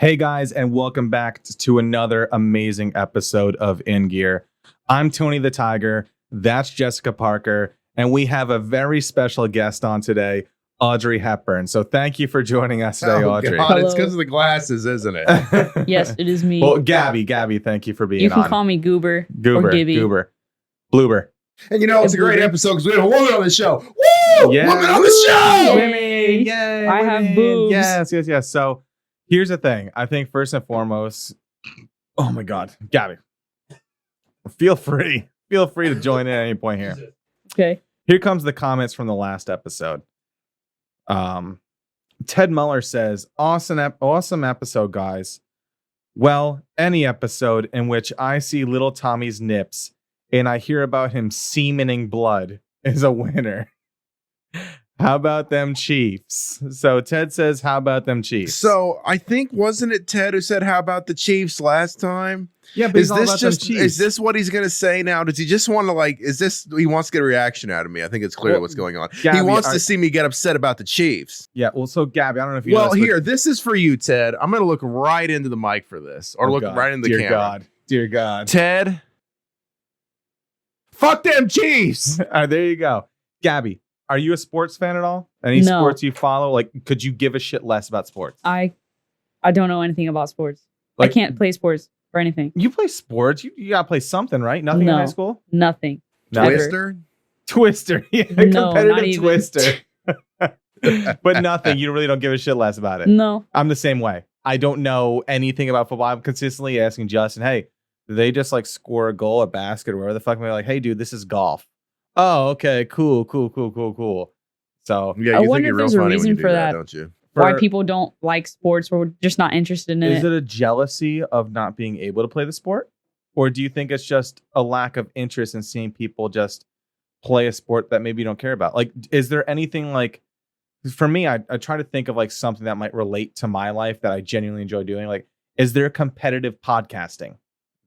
Hey guys, and welcome back to another amazing episode of In Gear. I'm Tony the Tiger, that's Jessica Parker, and we have a very special guest on today, Audrey Hepburn. So thank you for joining us today, Audrey. God, it's because of the glasses, isn't it? Yes, it is me. Well, Gabby, thank you for being on. You can call me Goober or Gibby. Bloober. And you know, it's a great episode because we have a woman on the show. Woo! Yeah. Woman on the show! Women! Yay! I have boobs. Yes. So here's the thing. I think first and foremost, oh my God, Gabby, feel free to join in at any point here. Okay. Here comes the comments from the last episode. Ted Muller says, awesome episode, guys. Well, any episode in which I see little Tommy's nips and I hear about him semening blood is a winner. How about them Chiefs? So Ted says, how about them Chiefs? So I think, wasn't it Ted who said, how about the Chiefs last time? Yeah, but is this what he's going to say now? Does he just want to he wants to get a reaction out of me? I think it's clear what's going on. Gabby, he wants to see me get upset about the Chiefs. Yeah, well, so Gabby, I don't know if you know this, this is for you, Ted. I'm going to look right into the mic for this, or right into the camera. Dear God. Ted, fuck them Chiefs. All right, there you go. Gabby, are you a sports fan at all? Any sports you follow? Like, could you give a shit less about sports? I don't know anything about sports. I can't play sports or anything. You play sports? You gotta play something, right? Nothing in high school? Nothing. Twister? Yeah, no, competitive Twister. But nothing. You really don't give a shit less about it. No. I'm the same way. I don't know anything about football. I'm consistently asking Justin, hey, do they just like score a goal, a basket, or whatever the fuck? I'm like, hey, dude, this is golf. Oh, okay, cool. So yeah, I wonder if there's a reason for that, don't you? Why people don't like sports or just not interested in it. Is it a jealousy of not being able to play the sport? Or do you think it's just a lack of interest in seeing people just play a sport that maybe you don't care about? Like, is there anything like, for me, I try to think of like something that might relate to my life that I genuinely enjoy doing. Like, is there competitive podcasting?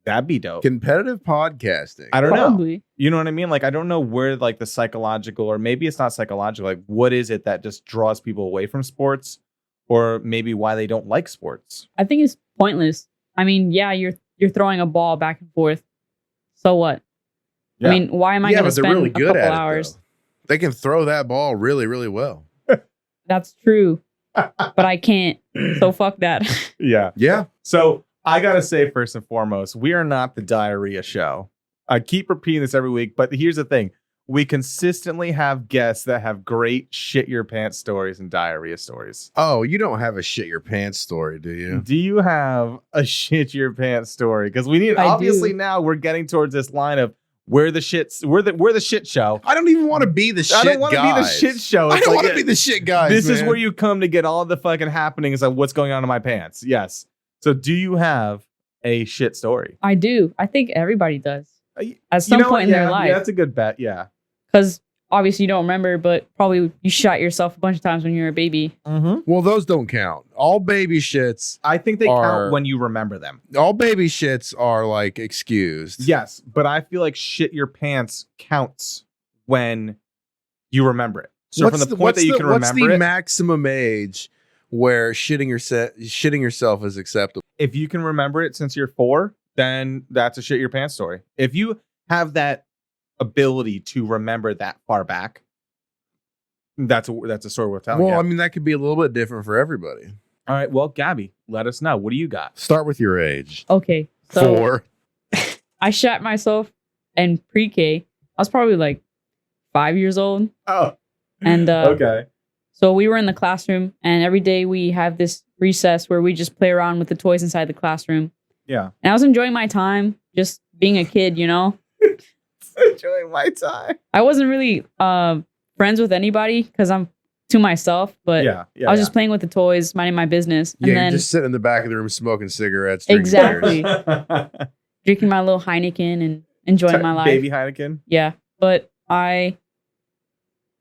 That'd be dope. Competitive podcasting. I don't Probably. know. You know what I mean? Like, I don't know where like the psychological, or maybe it's not psychological. Like, what is it that just draws people away from sports, or maybe why they don't like sports? I think it's pointless. I mean, yeah, you're throwing a ball back and forth. So what? Yeah. I mean, why am I going to spend really good a couple at hours? They can throw that ball really, really well. That's true. But I can't. So fuck that. Yeah. So I got to say, first and foremost, we are not the diarrhea show. I keep repeating this every week, but here's the thing. We consistently have guests that have great shit your pants stories and diarrhea stories. Oh, you don't have a shit your pants story, do you? Do you have a shit your pants story? Because we need, now we're getting towards this line of we're the shit show. I don't even want to be the shit guy. I don't want to be the shit show. I don't want to be the shit guys. This is where you come to get all the fucking happenings of what's going on in my pants. Yes. So do you have a shit story? I do. I think everybody does. At some point in their life. Yeah, that's a good bet. Yeah. Because obviously you don't remember, but probably you shot yourself a bunch of times when you were a baby. Mm-hmm. Well, those don't count. All baby shits. I think they count when you remember them. All baby shits are like excused. Yes, but I feel like shit your pants counts when you remember it. So from the point that you can remember it. What's the maximum age where shitting yourself is acceptable? If you can remember it since you're 4, then that's a shit your pants story. If you have that ability to remember that far back, that's a story worth telling. Well, I mean, that could be a little bit different for everybody. All right, well, Gabby, let us know. What do you got? Start with your age. Okay, so 4. I shot myself in pre-K. I was probably like 5 years old. Oh, and okay. So we were in the classroom, and every day we have this recess where we just play around with the toys inside the classroom. Yeah, and I was enjoying my time, just being a kid, you know. Enjoying my time. I wasn't really friends with anybody because I'm to myself, but I was just playing with the toys, minding my business. And then you're just sitting in the back of the room smoking cigarettes. Exactly. Drinking my little Heineken and enjoying my life. Baby Heineken? Yeah. But I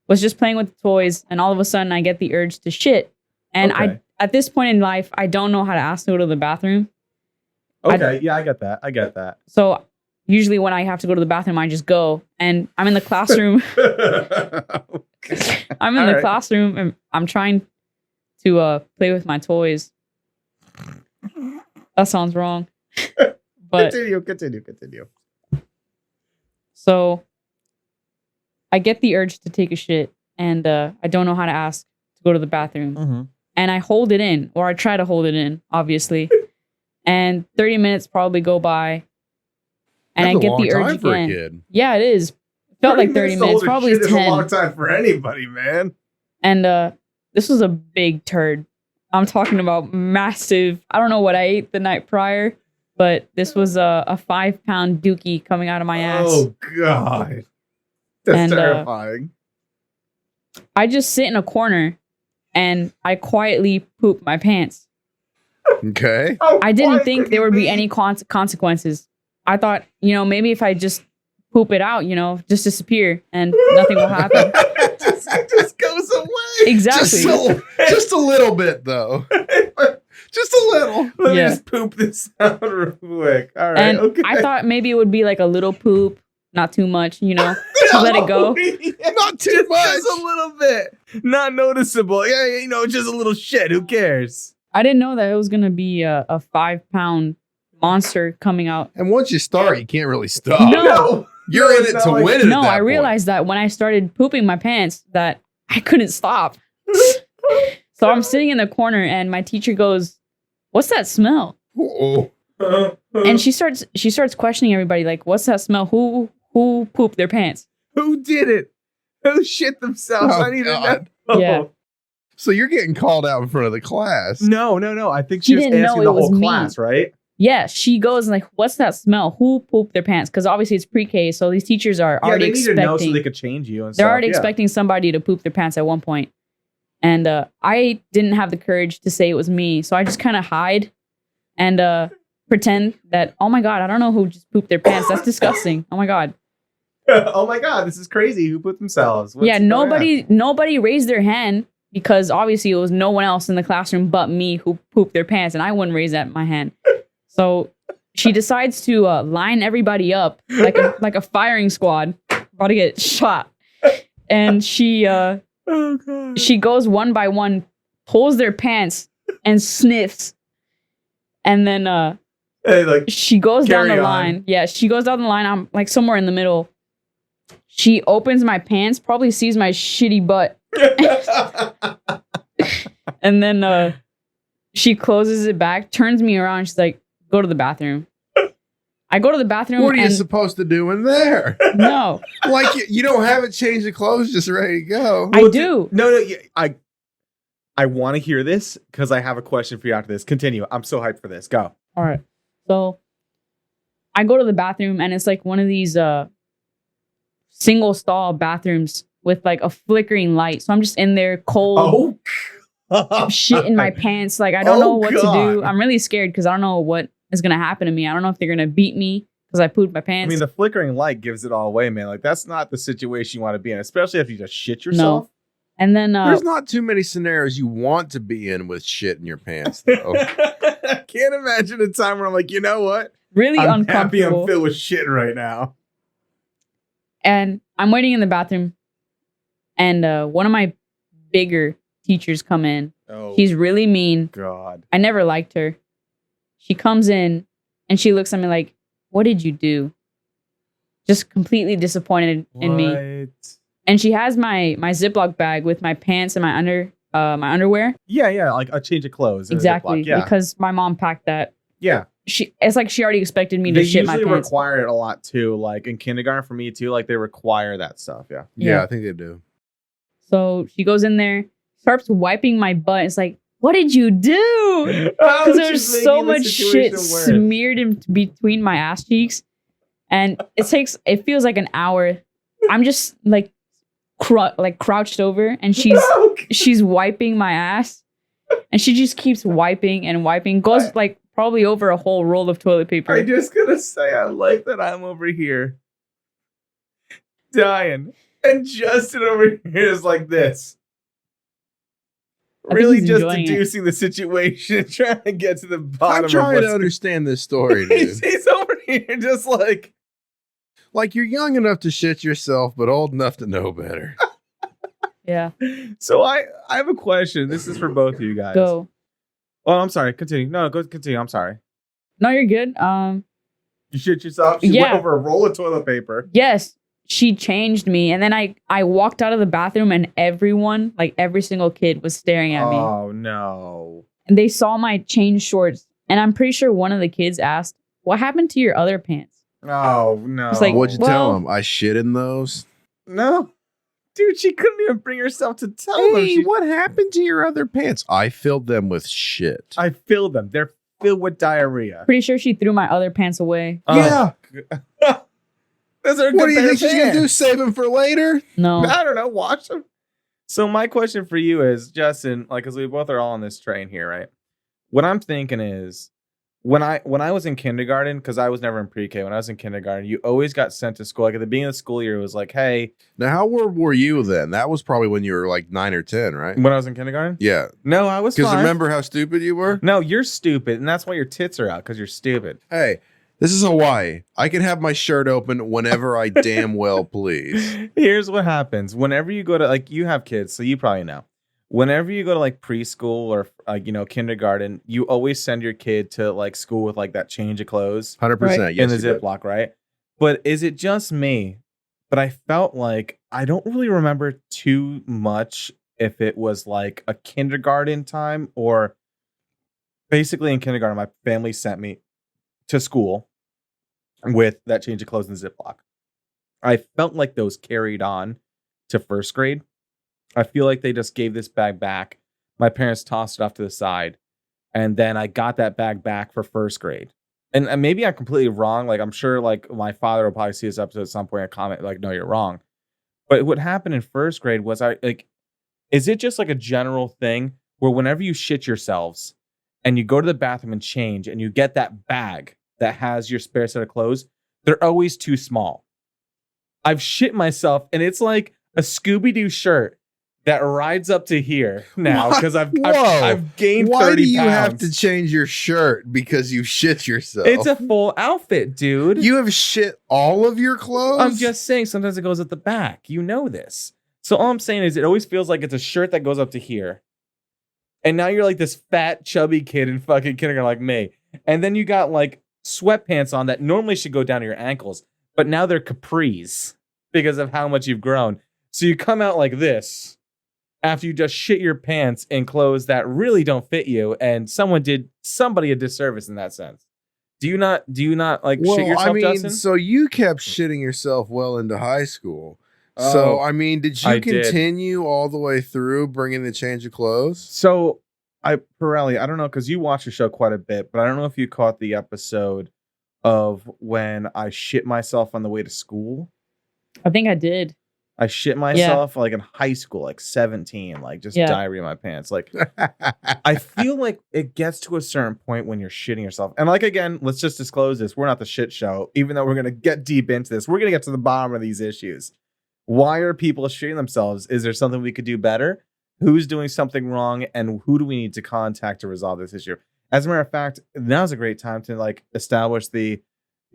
was just playing with the toys, and all of a sudden I get the urge to shit. And at this point in life, I don't know how to ask to go to the bathroom. Okay, I get that. So usually when I have to go to the bathroom, I just go, and I'm in the classroom. Classroom, and I'm trying to play with my toys. That sounds wrong. But Continue. so I get the urge to take a shit, and I don't know how to ask to go to the bathroom. Mm-hmm. And I hold it in, or I try to hold it in, obviously. And 30 minutes probably go by, and That's I get a long the urge time for a again. kid. Yeah, it is. Felt like 30 minutes, probably is 10. a long time for anybody, man. And this was a big turd. I'm talking about massive. I don't know what I ate the night prior, but this was a 5-pound dookie coming out of my ass. Oh God, that's And, terrifying. I just sit in a corner and I quietly poop my pants. Okay. I didn't think there would be any consequences. I thought, maybe if I just poop it out, just disappear and nothing will happen. It just goes away. Exactly. Just a little bit, though. Just a little. Let me Yeah. just poop this out real quick. All right. And okay. I thought maybe it would be like a little poop, not too much, just let it go. Not too much. Just a little bit. Not noticeable. Yeah, just a little shit. Who cares? I didn't know that it was going to be a 5-pound monster coming out. And once you start, you can't really stop. No. You're in it to win it. No, at that I point. realized that when I started pooping my pants that I couldn't stop. So I'm sitting in the corner and my teacher goes, "What's that smell?" Uh-oh. And she starts questioning everybody like, "What's that smell? Who pooped their pants?" Who did it? Who shit themselves? Oh, I need God. to know. Yeah. So you're getting called out in front of the class. No. I think She she was didn't know asking it the was whole me. class, right? Yeah, she goes like, "What's that smell? Who pooped their pants?" Because obviously it's pre-K, so these teachers are Yeah, already they need to expecting. know so they could change you and They're stuff. already yeah. expecting somebody to poop their pants at one point. And I didn't have the courage to say it was me. So I just kind of hide and pretend that, oh my God, I don't know who just pooped their pants. That's disgusting. Oh my God. Oh my God, this is crazy. Who put themselves? Yeah, nobody raised their hand because obviously it was no one else in the classroom but me who pooped their pants. And I wouldn't raise that my hand. So she decides to line everybody up like a firing squad about to get shot. And she Oh God. she goes one by one, pulls their pants and sniffs. And then Hey, like, she goes down carry the on. line. Yeah, she goes down the line. I'm like somewhere in the middle. She opens my pants, probably sees my shitty butt. And then she closes it back, turns me around. She's like, "Go to the bathroom." I go to the bathroom. What are you and supposed to do in there? No, Like you don't have it changed the clothes, just ready to go. I do. No, yeah, I want to hear this because I have a question for you after this. Continue. I'm so hyped for this. Go. All right. So I go to the bathroom and it's like one of these single stall bathrooms with like a flickering light. So I'm just in there cold, shit in my pants. Like I don't know what to do. I'm really scared because I don't know what is going to happen to me. I don't know if they're going to beat me because I pooped my I pants. mean, the flickering light gives it all away, man. Like that's not the situation you want to be in, especially if you just shit yourself. No. And then There's not too many scenarios you want to be in with shit in your pants, though. I can't imagine a time where I'm like, you know what? really I'm happy uncomfortable. I'm filled with shit right now. And I'm waiting in the bathroom and one of my bigger teachers come in. Oh, She's really mean. God. I never liked her. She comes in and she looks at me like, "What did you do?" Just completely disappointed in me. What? And she has my Ziploc bag with my pants and my underwear. Yeah, like a change of clothes. in a Exactly. Ziploc, Yeah, Because my mom packed that. yeah. It's like she already expected me They to shit my usually pants. require it a lot too. Like in kindergarten for me too. Like they require that stuff. Yeah. Yeah, I think they do. So she goes in there, starts wiping my butt. It's like, "What did you do?" Because there's so much shit smeared in between my ass cheeks. And it feels like an hour. I'm just like crouched over and she's wiping my ass. And she just keeps wiping and wiping. Goes like probably over a whole roll of toilet paper. I just gotta say, I like that I'm over here dying, and Justin over here is like this, I think really he's just enjoying it. deducing the situation, trying to get to the bottom. I'm trying of to understand this story, dude. He's over here just like, Like you're young enough to shit yourself, but old enough to know better. Yeah. so I have a question. This is for both of you guys. Go. Oh, I'm sorry. Continue. No, go continue. I'm sorry. No, you're good. You shit yourself? She went over a roll of toilet paper. Yes. She changed me, and then I walked out of the bathroom, and everyone, like every single kid, was staring at me. Oh, no. And they saw my change shorts, and I'm pretty sure one of the kids asked, "What happened to your other pants?" Oh, no. It's like, What'd you tell him? I shit in those? No. Dude, she couldn't even bring herself to tell them. Hey, what happened to your other pants? I filled them with shit. I filled them. They're filled with diarrhea. Pretty sure she threw my other pants away. Yeah. Those are What do you think she's going going to do? Save them for later? No. I don't know. Watch them. So my question for you is, Justin, like, because we both are all on this train here, right? What I'm thinking is, when I was in kindergarten, because I was never in pre-K, when I was in kindergarten, you always got sent to school. Like at the beginning of the school year, it was like, hey. Now, how old were you then? That was probably when you were like 9 or 10, right? When I was in kindergarten? Yeah. No, I was Because 5. remember how stupid you were? No, you're stupid, and that's why your tits are out, because you're stupid. Hey, this is Hawaii. I can have my shirt open whenever I damn well please. Here's what happens. Whenever you go to, like, you have kids, so you probably know. Whenever you go to like preschool or kindergarten, you always send your kid to like school with like that change of clothes 100%. Right. Yes, in the Ziploc, right? But is it just me? But I felt like I don't really remember too much if it was like a kindergarten time or basically in kindergarten, my family sent me to school with that change of clothes in Ziploc. I felt like those carried on to first grade. I feel like they just gave this bag back. My parents tossed it off to the side. And then I got that bag back for first grade. And maybe I'm completely wrong. Like, I'm sure like my father will probably see this episode at some point and comment like, no, you're wrong. But what happened in first grade was is it just like a general thing where whenever you shit yourselves and you go to the bathroom and change and you get that bag that has your spare set of clothes, they're always too small. I've shit myself and it's like a Scooby-Doo shirt that rides up to here now because I've gained 30 pounds. Why do you have to change your shirt because you shit yourself? It's a full outfit, dude. You have shit all of your clothes? I'm just saying sometimes it goes at the back. You know this. So all I'm saying is it always feels like it's a shirt that goes up to here. And now you're like this fat, chubby kid in fucking kindergarten like me. And then you got like sweatpants on that normally should go down to your ankles. But now they're capris because of how much you've grown. So you come out like this after you just shit your pants in clothes that really don't fit you, and somebody a disservice in that sense. Do you not like shit yourself, Justin? So you kept shitting yourself well into high school. So I mean, did you continue all the way through bringing the change of clothes? So Pirelli, I don't know because you watch the show quite a bit, but I don't know if you caught the episode of when I shit myself on the way to school. I think I did. I shit myself like in high school, like 17, like just diarrhea in my pants. Like I feel like it gets to a certain point when you're shitting yourself. And like, again, let's just disclose this. We're not the shit show, even though we're going to get deep into this. We're going to get to the bottom of these issues. Why are people shitting themselves? Is there something we could do better? Who's doing something wrong? And who do we need to contact to resolve this issue? As a matter of fact, now's a great time to like establish the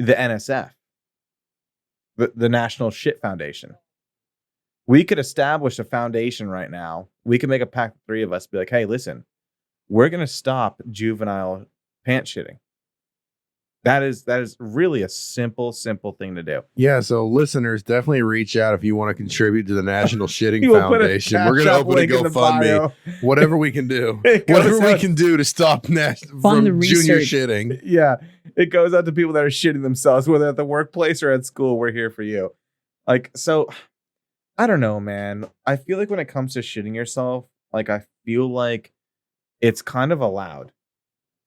NSF, the National Shit Foundation. We could establish a foundation right now. We could make a pact, the three of us, be like, hey, listen, we're going to stop juvenile pants shitting. That is really a simple thing to do. Yeah, so listeners, definitely reach out if you want to contribute to the National Shitting Foundation. We're going to open a GoFundMe. Whatever we can do. Whatever we can do to stop from junior shitting. Yeah, it goes out to people that are shitting themselves, whether at the workplace or at school. We're here for you. Like, so... I don't know, man. I feel like when it comes to shitting yourself, like I feel like it's kind of allowed.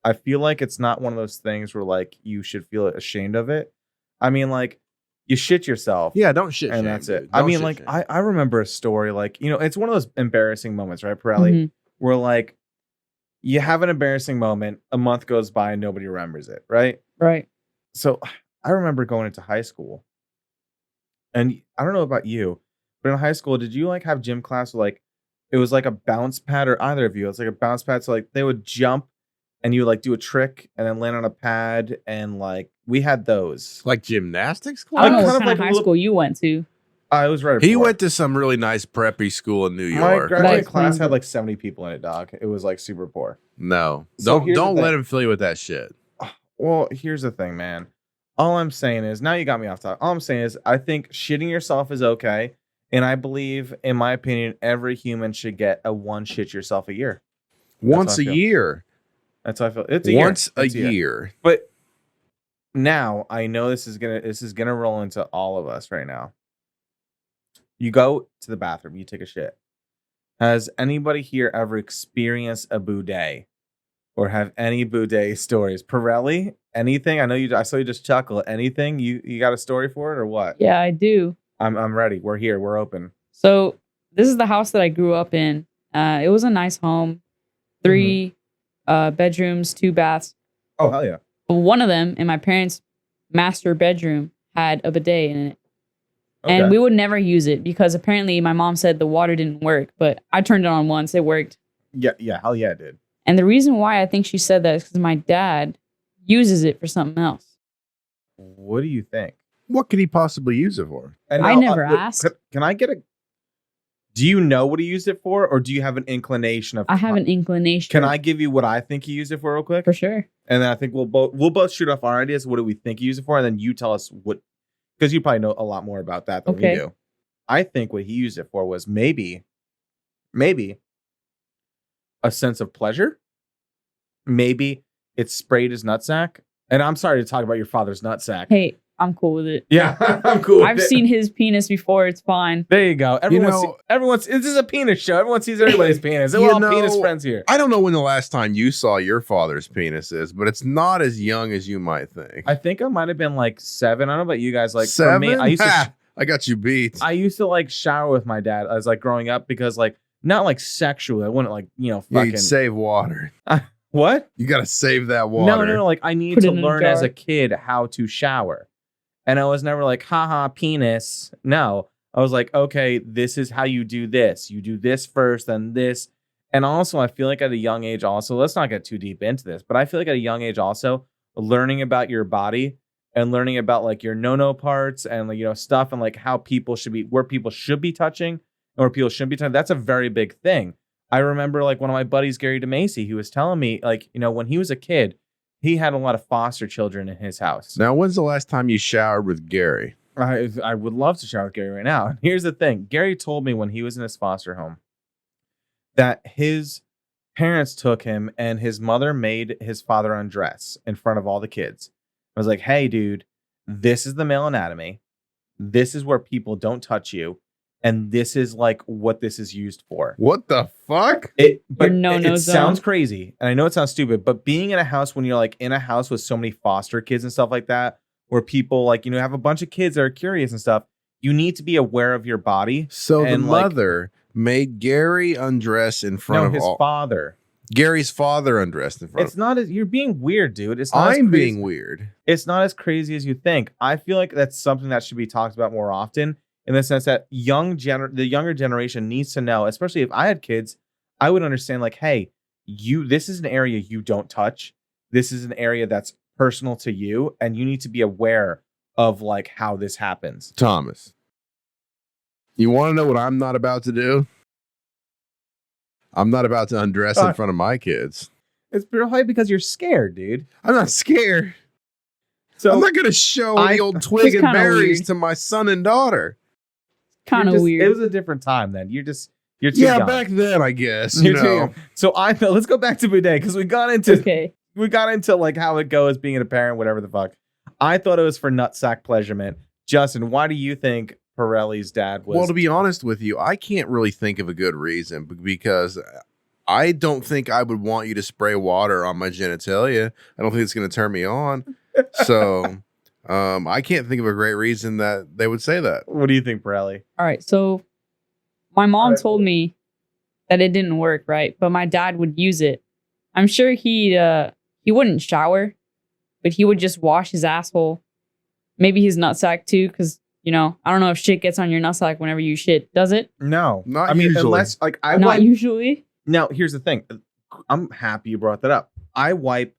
I feel like it's not one of those things where like you should feel ashamed of it. I mean, like you shit yourself. Yeah, don't shit. And that's it. I mean, like I remember a story like, it's one of those embarrassing moments, right, Pirelli? Mm-hmm. Where like you have an embarrassing moment, a month goes by and nobody remembers it, right? Right. So I remember going into high school. And I don't know about you, but in high school, did you like have gym class where like it was like a bounce pad, or either of you? It's like a bounce pad. So like they would jump and you would like do a trick and then land on a pad, and like we had those. Like gymnastics class? I don't know what kind of high school you went to. I was right. He went to some really nice preppy school in New York. My graduating class had like 70 people in it, dog. It was like super poor. No, don't let him fill you with that shit. Well, here's the thing, man. All I'm saying is, now you got me off topic. All I'm saying is, I think shitting yourself is okay. And I believe, in my opinion, every human should get a one shit yourself a year. Once a year. That's how I feel. It's a once year. a year. But now I know this is gonna roll into all of us right now. You go to the bathroom, you take a shit. Has anybody here ever experienced a bidet? Or have any bidet stories? Pirelli, anything? I saw you just chuckle. Anything? You got a story for it or what? Yeah, I do. I'm ready. We're here. We're open. So this is the house that I grew up in. It was a nice home. 3 bedrooms, 2 baths. Oh, hell yeah. But one of them in my parents' master bedroom had a bidet in it. Okay. And we would never use it because apparently my mom said the water didn't work. But I turned it on once. It worked. Yeah. Hell yeah, it did. And the reason why I think she said that is because my dad uses it for something else. What do you think? What could he possibly use it for? And I never asked. Can I get a... Do you know what he used it for, or do you have an inclination of... I have an inclination. Can I give you what I think he used it for real quick? For sure. And then I think we'll both shoot off our ideas. What do we think he used it for? And then you tell us what... Because you probably know a lot more about that than we do. I think what he used it for was maybe a sense of pleasure. Maybe it sprayed his nutsack. And I'm sorry to talk about your father's nutsack. Hey, I'm cool with it. Yeah, I'm cool with I've seen his penis before. It's fine. There you go. This is a penis show. Everyone sees everybody's penis. We're all penis friends here. I don't know when the last time you saw your father's penis is, but it's not as young as you might think. I think I might have been like 7. I don't know about you guys. Like 7? For me, I got you beat. I used to like shower with my dad as like growing up because like not like sexually. I wouldn't like, fucking... You'd save water. What? You got to save that water. No. Like I need to learn as a kid how to shower. And I was never like, haha, penis. No. I was like, okay, this is how you do this. You do this first, then this. And also, I feel like at a young age also, let's not get too deep into this, but I feel like at a young age also, learning about your body and learning about like your no-no parts and like, stuff and like how people should be, where people should be touching and where people shouldn't be touching. That's a very big thing. I remember like one of my buddies, Gary DeMacy, he was telling me like, when he was a kid, he had a lot of foster children in his house. Now, when's the last time you showered with Gary? I would love to shower with Gary right now. And here's the thing. Gary told me when he was in his foster home that his parents took him and his mother made his father undress in front of all the kids. I was like, hey, dude, this is the male anatomy. This is where people don't touch you. And this is like what this is used for. What the fuck? It sounds crazy. And I know it sounds stupid, but being in a house when you're like in a house with so many foster kids and stuff like that, where people like, have a bunch of kids that are curious and stuff, you need to be aware of your body. So the mother made Gary undress in front of his father. Gary's father undressed in front of you're being weird, dude. It's not I'm being weird. It's not as crazy as you think. I feel like that's something that should be talked about more often. In the sense that the younger generation needs to know, especially if I had kids, I would understand like, hey, this is an area you don't touch. This is an area that's personal to you, and you need to be aware of like how this happens. Thomas, you want to know what I'm not about to do? I'm not about to undress in front of my kids. It's probably because you're scared, dude. I'm not scared. So I'm not going to show the old twig and berries to my son and daughter. Kind of weird. It was a different time then. You're too young. Back then, I guess. You're too young. So let's go back to bidet because we got into like how it goes being a parent, whatever the fuck. I thought it was for nutsack pleasurement. Justin, why do you think Pirelli's dad was? Well, to be honest with you, I can't really think of a good reason because I don't think I would want you to spray water on my genitalia. I don't think it's going to turn me on. So I can't think of a great reason that they would say that. What do you think, Pirelli? All right. So my mom told me that it didn't work, right? But my dad would use it. I'm sure he wouldn't shower, but he would just wash his asshole. Maybe his nutsack too, because I don't know if shit gets on your nutsack whenever you shit. Does it? No, not usually. Unless like not usually. Now, here's the thing. I'm happy you brought that up. I wipe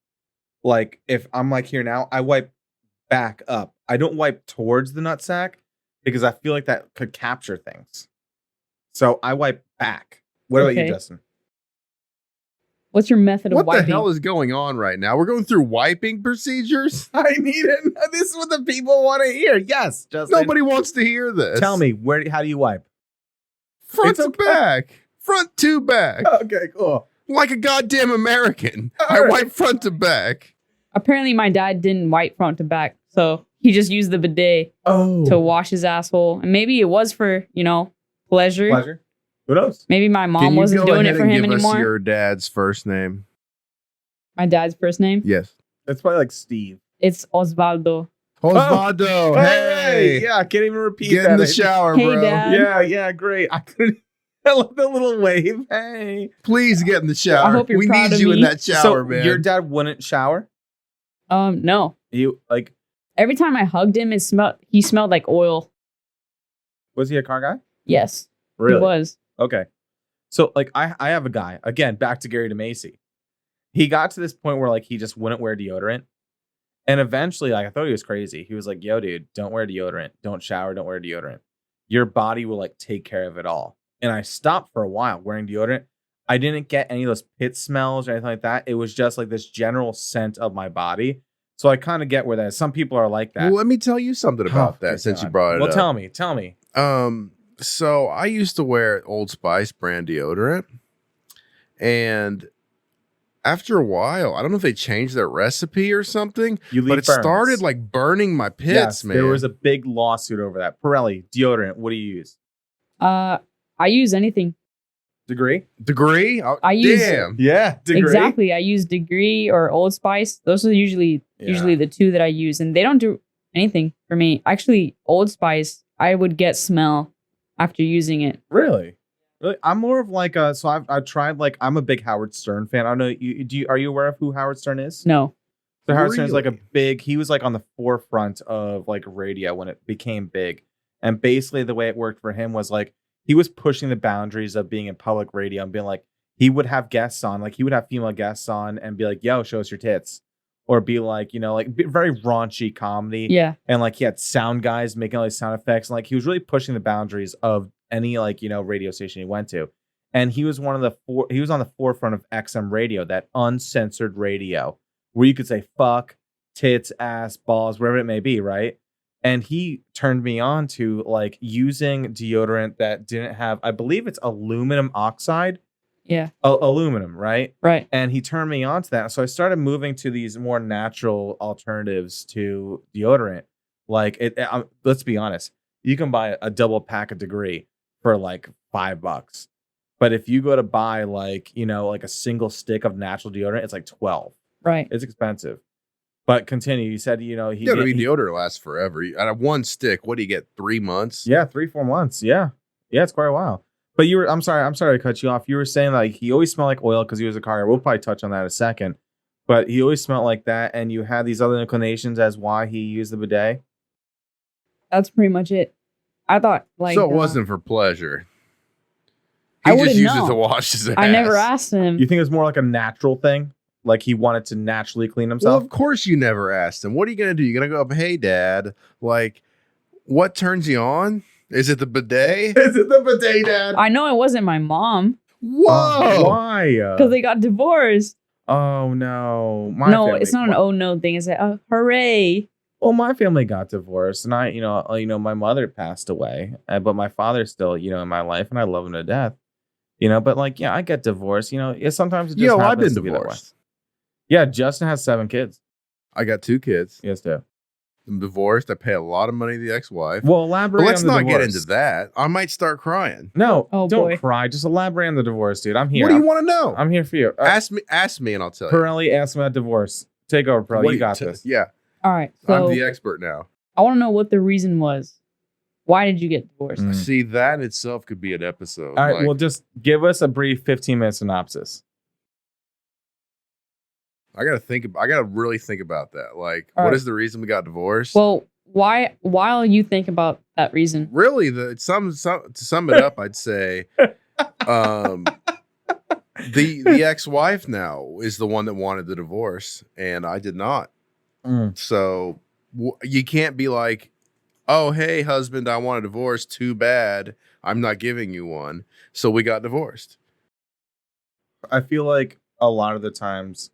like if I'm like here now, I wipe back up. I don't wipe towards the nutsack because I feel like that could capture things. So I wipe back. What about you, Justin? What's your method of What wiping? the hell is going on right now? We're going through wiping procedures? I need it. This is what the people want to hear. Yes, Justin. Nobody wants to hear this. Tell me, how do you wipe? Front to back. Front to back. Okay, cool. Like a goddamn American. I wipe front to back. Apparently, my dad didn't wipe front to back, so he just used the bidet to wash his asshole. And maybe it was for, pleasure. Who knows? Maybe my mom wasn't doing it for him anymore. Give us your dad's first name. My dad's first name? Yes. It's probably like Steve. It's Osvaldo. Osvaldo. Hey. Yeah, I can't even repeat Get that. in the shower, Hey, bro. Dad. Yeah, great. I love the little wave. Hey. Please get in the shower. I hope you're we proud need of you me. in that shower, man. Your dad wouldn't shower? No. You like Every time I hugged him, he smelled like oil. Was he a car guy? Yes. Really? He was. Okay. So like I have a guy, again, back to Gary DeMacy. He got to this point where like he just wouldn't wear deodorant. And eventually, like I thought he was crazy. He was like, yo, dude, don't wear deodorant. Don't shower, don't wear deodorant. Your body will like take care of it all. And I stopped for a while wearing deodorant. I didn't get any of those pit smells or anything like that. It was just like this general scent of my body. So I kind of get where that is. Some people are like that. Well, let me tell you something about that since you brought it up. Well, tell me. So I used to wear Old Spice brand deodorant, and after a while, I don't know if they changed their recipe or something, but it started like burning my pits, man. There was a big lawsuit over that. Pirelli deodorant. What do you use? I use anything. Degree? I use Degree. Exactly. I use Degree or Old Spice. Those are usually the two that I use, and they don't do anything for me. Actually, Old Spice, I would get smell after using it. Really? I'm more of like so I've tried, like, I'm a big Howard Stern fan. I don't know, are you aware of who Howard Stern is? No. So Howard Stern is like he was like on the forefront of like radio when it became big. And basically the way it worked for him was like he was pushing the boundaries of being in public radio and being like, he would have guests on, like he would have female guests on and be like, yo, show us your tits. Or be like, like very raunchy comedy. Yeah. And like he had sound guys making all these sound effects. And like he was really pushing the boundaries of any like, radio station he went to. And he was on the forefront of XM radio, that uncensored radio where you could say fuck, tits, ass, balls, wherever it may be, right? And he turned me on to like using deodorant that didn't have, I believe it's aluminum oxide. Yeah. Aluminum, right? Right. And he turned me on to that. So I started moving to these more natural alternatives to deodorant. Like let's be honest, you can buy a double pack of Degree for like $5. But if you go to buy like, like a single stick of natural deodorant, it's like 12. Right. It's expensive. But continue. You said, deodorant lasts forever. Out of one stick, what do you get? 3 months? Yeah, 3-4 months. Yeah. Yeah, it's quite a while. But I'm sorry to cut you off. You were saying like he always smelled like oil because he was a car guy. We'll probably touch on that in a second. But he always smelled like that, and you had these other inclinations as why he used the bidet. That's pretty much it. I thought like so it wasn't for pleasure. He just used it to wash his ass. I never asked him. You think it's more like a natural thing? Like he wanted to naturally clean himself? Well, of course you never asked him. What are you gonna do? You're gonna go up, hey dad, like what turns you on? Is it the bidet? Is it the bidet, Dad? I know it wasn't my mom. Whoa! Why? Because they got divorced. Oh no! It's not an oh no thing. It's a hooray. Well, my family got divorced, and I, my mother passed away, but my father's still, in my life, and I love him to death. But like, yeah, I get divorced. Sometimes it just happens I've been to be that way. divorced. Yeah, Justin has 7 kids. I got 2 kids. Yes, too. I'm divorced. I pay a lot of money to the ex-wife. Well, elaborate. But let's on the not divorce. get into that. I might start crying. No, don't boy. cry. Just elaborate on the divorce, dude. I'm here. What do you want to know? I'm here for you. Ask me, and I'll tell you. Pirelli, ask me about divorce. Take over, Pirelli. You got this. Yeah. All right. So I'm the expert now. I want to know what the reason was. Why did you get divorced? See, that in itself could be an episode. All right. Well, just give us a brief 15-minute synopsis. I gotta really think about that. Like, All what right. is the reason we got divorced? Well, while you think about that reason. Really, to sum it up, I'd say, the ex-wife now is the one that wanted the divorce, and I did not. So you can't be like, oh, hey, husband, I want a divorce. Too bad. I'm not giving you one. So we got divorced. I feel like a lot of the times,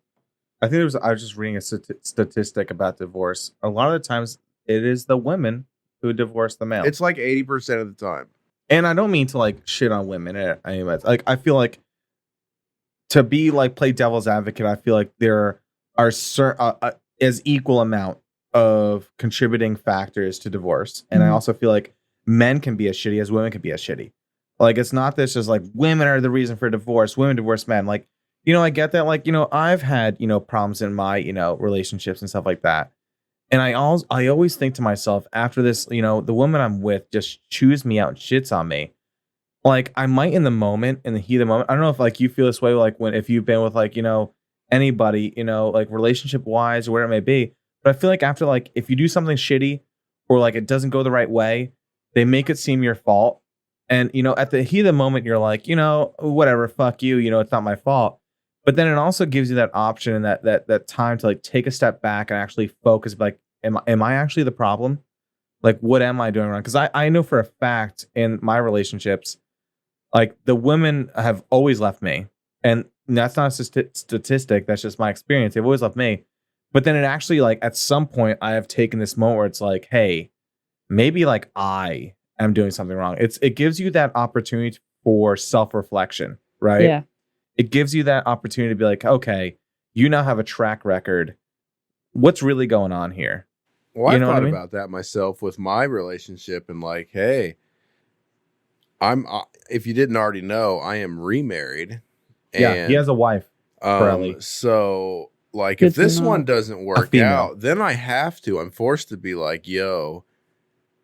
I was just reading a statistic about divorce. A lot of the times it is the women who divorce the male. It's like 80% of the time. And I don't mean to like shit on women. Like I feel like to be like play devil's advocate, I feel like there are as equal amount of contributing factors to divorce. And I also feel like men can be as shitty as women can be as shitty. Like it's not this just like women are the reason for divorce, women divorce men. Like, I get that. Like, I've had, problems in my, relationships and stuff like that. And I always think to myself after this, the woman I'm with just chews me out and shits on me. Like I might in the heat of the moment. I don't know if like you feel this way, like if you've been with like, anybody, like relationship wise or whatever it may be. But I feel like after like, if you do something shitty or like it doesn't go the right way, they make it seem your fault. And, at the heat of the moment, you're like, whatever, fuck you, it's not my fault. But then it also gives you that option and that time to like take a step back and actually focus. Like, am I actually the problem? Like, what am I doing wrong? Because I know for a fact in my relationships, like the women have always left me. And that's not a statistic. That's just my experience. They've always left me. But then it actually like at some point I have taken this moment where it's like, hey, maybe like I am doing something wrong. It gives you that opportunity for self-reflection, right? Yeah. It gives you that opportunity to be like, okay, you now have a track record. What's really going on here? Well, I thought about that myself with my relationship and like, hey, if you didn't already know, I am remarried. Yeah, he has a wife. So like if this one doesn't work out, then I'm forced to be like, yo,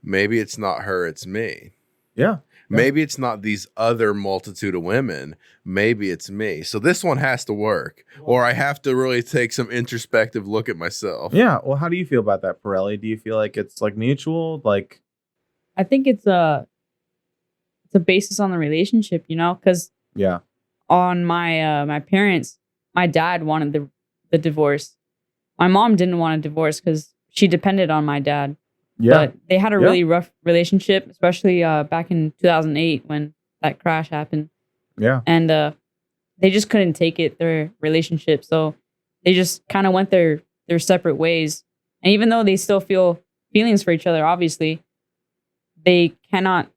maybe it's not her, it's me. Yeah. Maybe it's not these other multitude of women. Maybe it's me. So this one has to work, or I have to really take some introspective look at myself. Yeah. Well, how do you feel about that, Pirelli? Do you feel like it's like mutual? Like, I think it's a basis on the relationship, because on my parents, my dad wanted the divorce. My mom didn't want a divorce because she depended on my dad. Yeah. But they had a really rough relationship, especially back in 2008 when that crash happened. Yeah. And they just couldn't take it, their relationship. So they just kind of went their separate ways. And even though they still feel feelings for each other, obviously, they cannot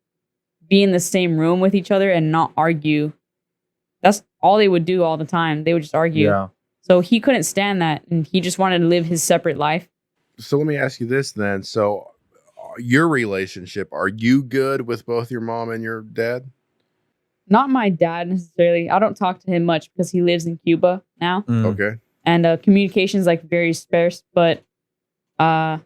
be in the same room with each other and not argue. That's all they would do all the time. They would just argue. Yeah. So he couldn't stand that. And he just wanted to live his separate life. So let me ask you this then. So your relationship, are you good with both your mom and your dad? Not my dad necessarily. I don't talk to him much because he lives in Cuba now. Okay. And communication is like very sparse, but I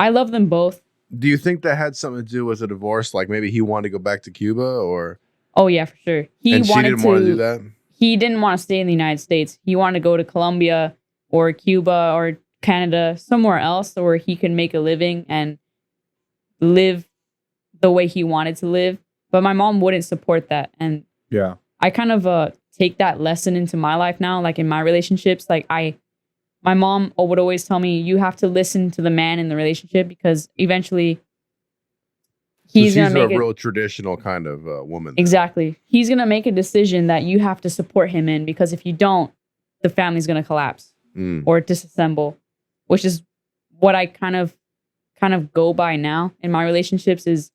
love them both. Do you think that had something to do with a divorce? Like maybe he wanted to go back to Cuba or? Oh yeah, for sure. She didn't want to do that? He didn't want to stay in the United States. He wanted to go to Colombia or Cuba or Canada, somewhere else where he could make a living and live the way he wanted to live. But my mom wouldn't support that. And yeah, I kind of take that lesson into my life now, like in my relationships. Like my mom would always tell me, you have to listen to the man in the relationship because eventually he's going to make a real traditional kind of woman. Exactly. He's going to make a decision that you have to support him in, because if you don't, the family's going to collapse or disassemble, which is what I kind of go by now in my relationships. Is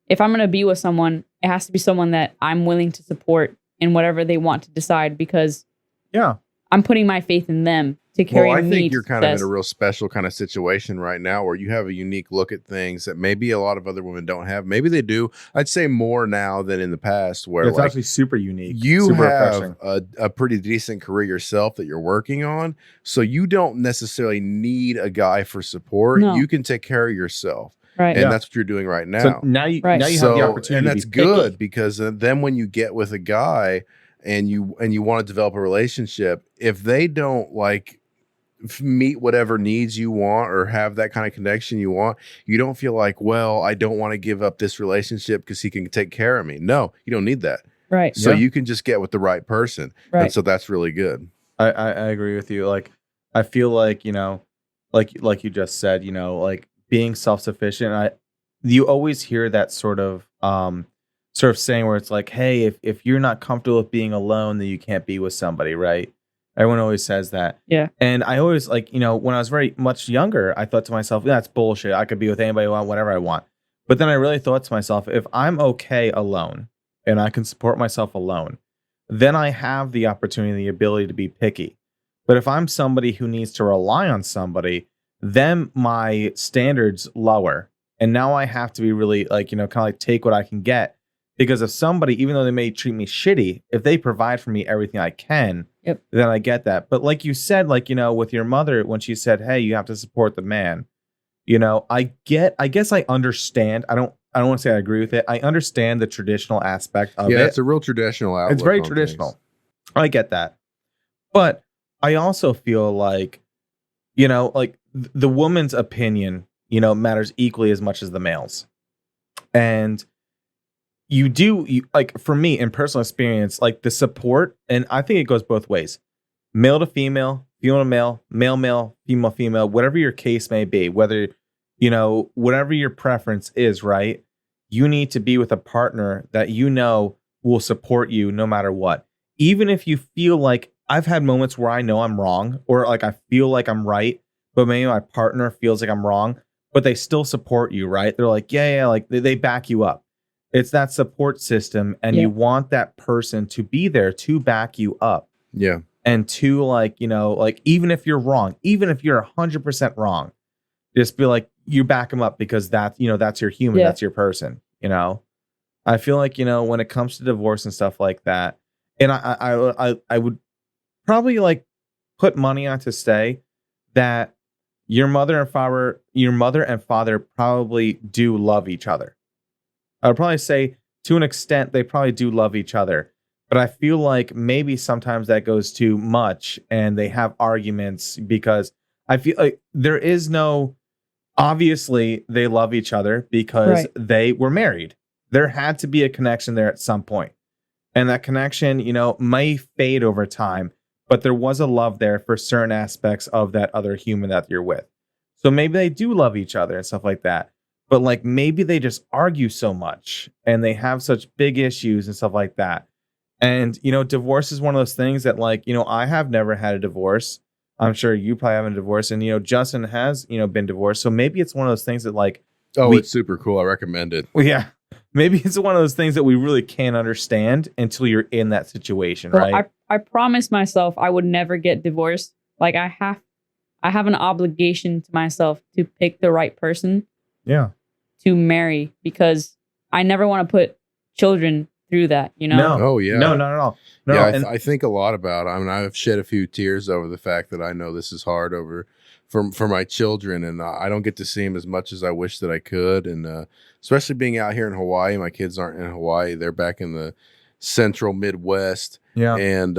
if I'm going to be with someone, it has to be someone that I'm willing to support in whatever they want to decide, because I'm putting my faith in them to carry me. Well, I think you're kind of in a real special kind of situation right now where you have a unique look at things that maybe a lot of other women don't have. Maybe they do. I'd say more now than in the past, where it's actually super unique. You have a pretty decent career yourself that you're working on. So you don't necessarily need a guy for support. No. You can take care of yourself. Right. And that's what you're doing right now. So now you have the opportunity. And that's good, because then when you get with a guy and you want to develop a relationship, if they don't like meet whatever needs you want or have that kind of connection you want, you don't feel like, well, I don't want to give up this relationship because he can take care of me. No, you don't need that. Right. So you can just get with the right person. Right. And so that's really good. I agree with you. Like, I feel like, like you just said, like being self-sufficient. You always hear that sort of saying where it's like, hey, if you're not comfortable with being alone, then you can't be with somebody. Right. Everyone always says that. Yeah. And I always like, when I was very much younger, I thought to myself, that's bullshit. I could be with anybody I want, whatever I want. But then I really thought to myself, if I'm okay alone and I can support myself alone, then I have the opportunity and the ability to be picky. But if I'm somebody who needs to rely on somebody, then my standards lower. And now I have to be really like, kind of like take what I can get. Because if somebody, even though they may treat me shitty, if they provide for me everything I can, then I get that. But like you said, like, with your mother, when she said, hey, you have to support the man, I guess I understand. I don't want to say I agree with it. I understand the traditional aspect of it. Yeah, it's a real traditional outlook. It's very traditional. I get that. But I also feel like, like the woman's opinion, matters equally as much as the male's. And like for me in personal experience, like the support, and I think it goes both ways, male to female, female to male, male, female, female, whatever your case may be, whether, whatever your preference is, right? You need to be with a partner that will support you no matter what. Even if you feel like, I've had moments where I know I'm wrong, or like I feel like I'm right, but maybe my partner feels like I'm wrong, but they still support you, right? They're like, yeah, like they back you up. It's that support system, and you want that person to be there to back you up. Yeah. And to like, like even if you're wrong, even if you're 100% wrong, just be like, you back them up because that's your human, that's your person, I feel like, when it comes to divorce and stuff like that, and I would probably like put money on to say that your mother and father probably do love each other. I would probably say to an extent, they probably do love each other, but I feel like maybe sometimes that goes too much and they have arguments because I feel like there is obviously they love each other because they were married. There had to be a connection there at some point. And that connection, may fade over time, but there was a love there for certain aspects of that other human that you're with. So maybe they do love each other and stuff like that. But like maybe they just argue so much and they have such big issues and stuff like that. And, divorce is one of those things that like, I have never had a divorce. I'm sure you probably haven't a divorce. And, Justin has, been divorced. So maybe it's one of those things that like. It's super cool. I recommend it. Well, yeah. Maybe it's one of those things that we really can't understand until you're in that situation, right? I promised myself I would never get divorced. Like I have an obligation to myself to pick the right person. Yeah. To marry, because I never want to put children through that, No. Oh yeah. No, not at all. No. Yeah, I think a lot about it. I mean, I've shed a few tears over the fact that I know this is hard for my children, and I don't get to see them as much as I wish that I could. And especially being out here in Hawaii, my kids aren't in Hawaii; they're back in the central Midwest. Yeah, and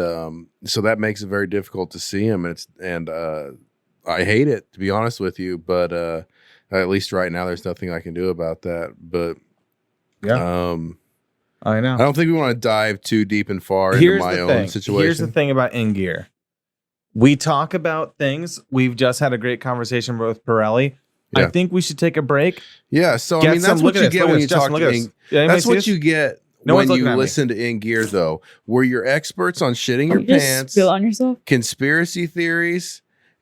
so that makes it very difficult to see them. And I hate it, to be honest with you, but at least right now, there's nothing I can do about that. But yeah, I know. I don't think we want to dive too deep and far into my own situation. Here's the thing about In Gear. We talk about things. We've just had a great conversation with Pirelli. Yeah. I think we should take a break. Yeah. So, I mean, that's what you get when you talk to In Gear. That's what you get when you listen to In Gear, though. We're your experts on shitting your pants, spill on yourself, conspiracy theories,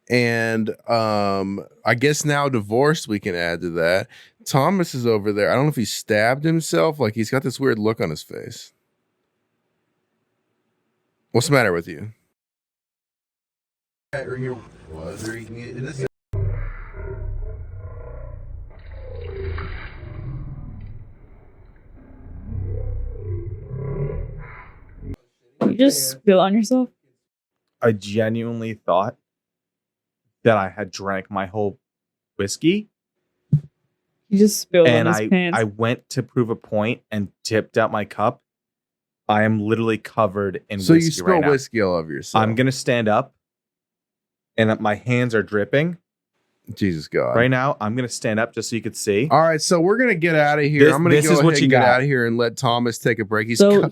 and I guess now divorce we can add to that. Thomas is over there. I don't know if he stabbed himself. Like he's got this weird look on his face. What's the matter with you? You just spill on yourself? I genuinely thought that I had drank my whole whiskey. You just spilled on his pants. I went to prove a point and tipped out my cup. I am literally covered in whiskey right now. So you spill whiskey all over yourself. I'm going to stand up and my hands are dripping. Jesus God. Right now, I'm going to stand up just so you could see. All right, so we're going to get out of here. I'm going to go ahead and get out of here and let Thomas take a break. Sean,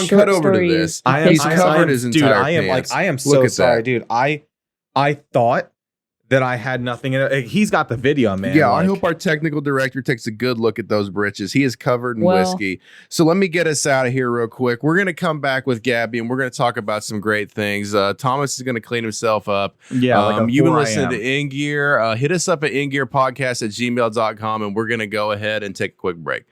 cut over to this. He's covered his entire pants. I am so sorry, dude. I thought that I had nothing in it. He's got the video, man. Yeah, I hope our technical director takes a good look at those britches. He is covered in whiskey. So let me get us out of here real quick. We're going to come back with Gabby, and we're going to talk about some great things. Thomas is going to clean himself up. Yeah, you've been listening to In Gear. Hit us up at ingearpodcast@gmail.com, and we're going to go ahead and take a quick break.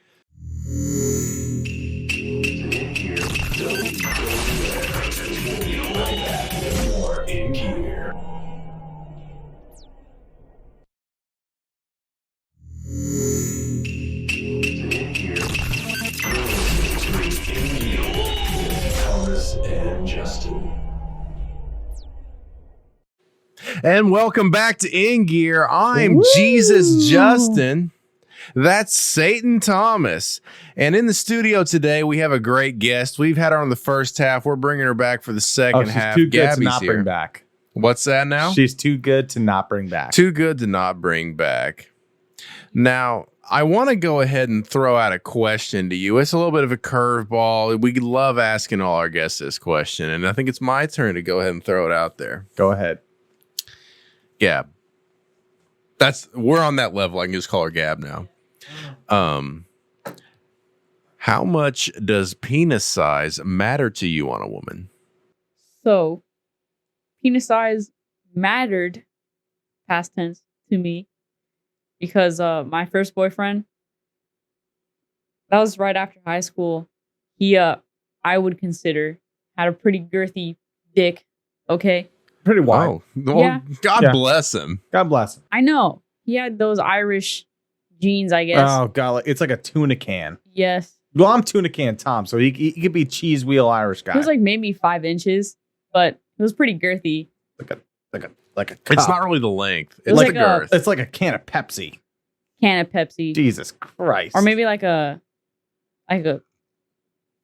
And welcome back to In Gear. I'm Jesus Justin. That's Satan Thomas. And in the studio today, we have a great guest. We've had her on the first half. We're bringing her back for the second half. Too good Gabby's to not here. bring back. What's that now? She's too good to not bring back. Too good to not bring back. Now, I want to go ahead and throw out a question to you. It's a little bit of a curveball. We love asking all our guests this question, and I think it's my turn to go ahead and throw it out there. Go ahead. Gab. We're on that level. I can just call her Gab now. How much does penis size matter to you on a woman? So, penis size mattered, past tense, to me because my first boyfriend, that was right after high school. He, I would consider, had a pretty girthy dick. Okay. Pretty wide. Oh, well, Yeah. God bless him. God bless him. I know. He had those Irish genes, I guess. Oh, God. It's like a tuna can. Yes. Well, I'm tuna can Tom, so he could be cheese wheel Irish guy. He was like maybe 5 inches, but it was pretty girthy. Like a cup. It's not really the length. It's was the like girth. It's like a can of Pepsi. Can of Pepsi. Jesus Christ. Or maybe like a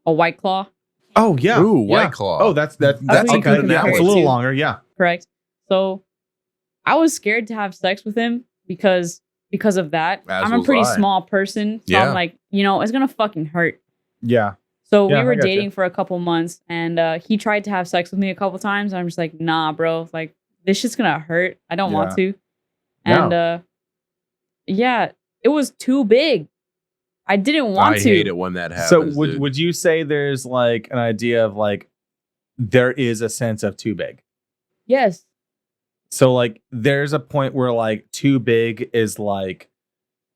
White Claw. Oh, yeah. Ooh, yeah. White Claw. Oh, that's what a you good can analogy. compare It's it a little to. longer, yeah. Correct. So I was scared to have sex with him because of that. As I'm a was pretty I. small person. So Yeah. I'm like, it's going to fucking hurt. Yeah. So Yeah, we I were gotcha. dating for a couple months and he tried to have sex with me a couple times. And I'm just like, nah, bro. Like, this shit's going to hurt. I don't want to. And yeah, it was too big. I didn't want to. I hate it when that happens. So dude. would you say there's like an idea of like there is a sense of too big? Yes. So like there's a point where like too big is like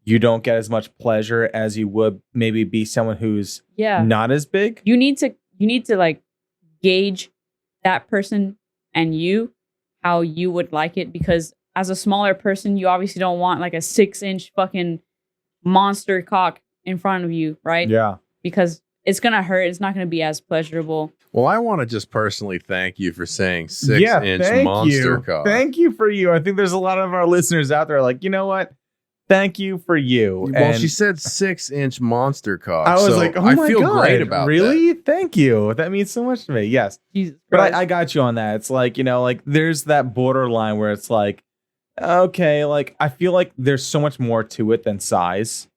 you don't get as much pleasure as you would maybe be someone who's not as big. You need to like gauge that person and how you would like it, because as a smaller person, you obviously don't want like a 6-inch fucking monster cock in front of you, right? Yeah. Because it's going to hurt. It's not going to be as pleasurable. Well, I want to just personally thank you for saying 6-inch monster cock. Thank you for you. I think there's a lot of our listeners out there like, you know what? Thank you for you. Well, And she said 6-inch monster cock. I was so like, oh I my feel God, great about really? that. Thank you. That means so much to me. Yes. Jesus But Christ. I got you on that. It's like, like there's that borderline where it's like, okay, like I feel like there's so much more to it than size,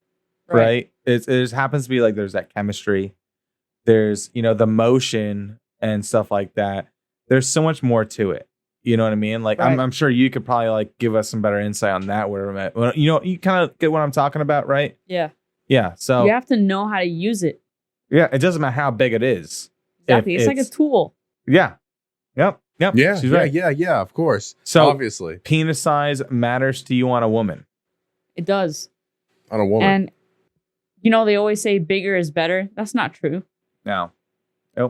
right? It just happens to be like there's that chemistry. There's, the motion and stuff like that. There's so much more to it. You know what I mean? Like, Right. I'm sure you could probably like give us some better insight on that. You kind of get what I'm talking about, right? Yeah. Yeah. So You have to know how to use it. yeah, it doesn't matter how big it is. Exactly. If It's like a tool. Yeah. Yep. Yeah, She's right. yeah, of course. So obviously, penis size matters to you on a woman. It does. on a woman. And they always say bigger is better. That's not true. No.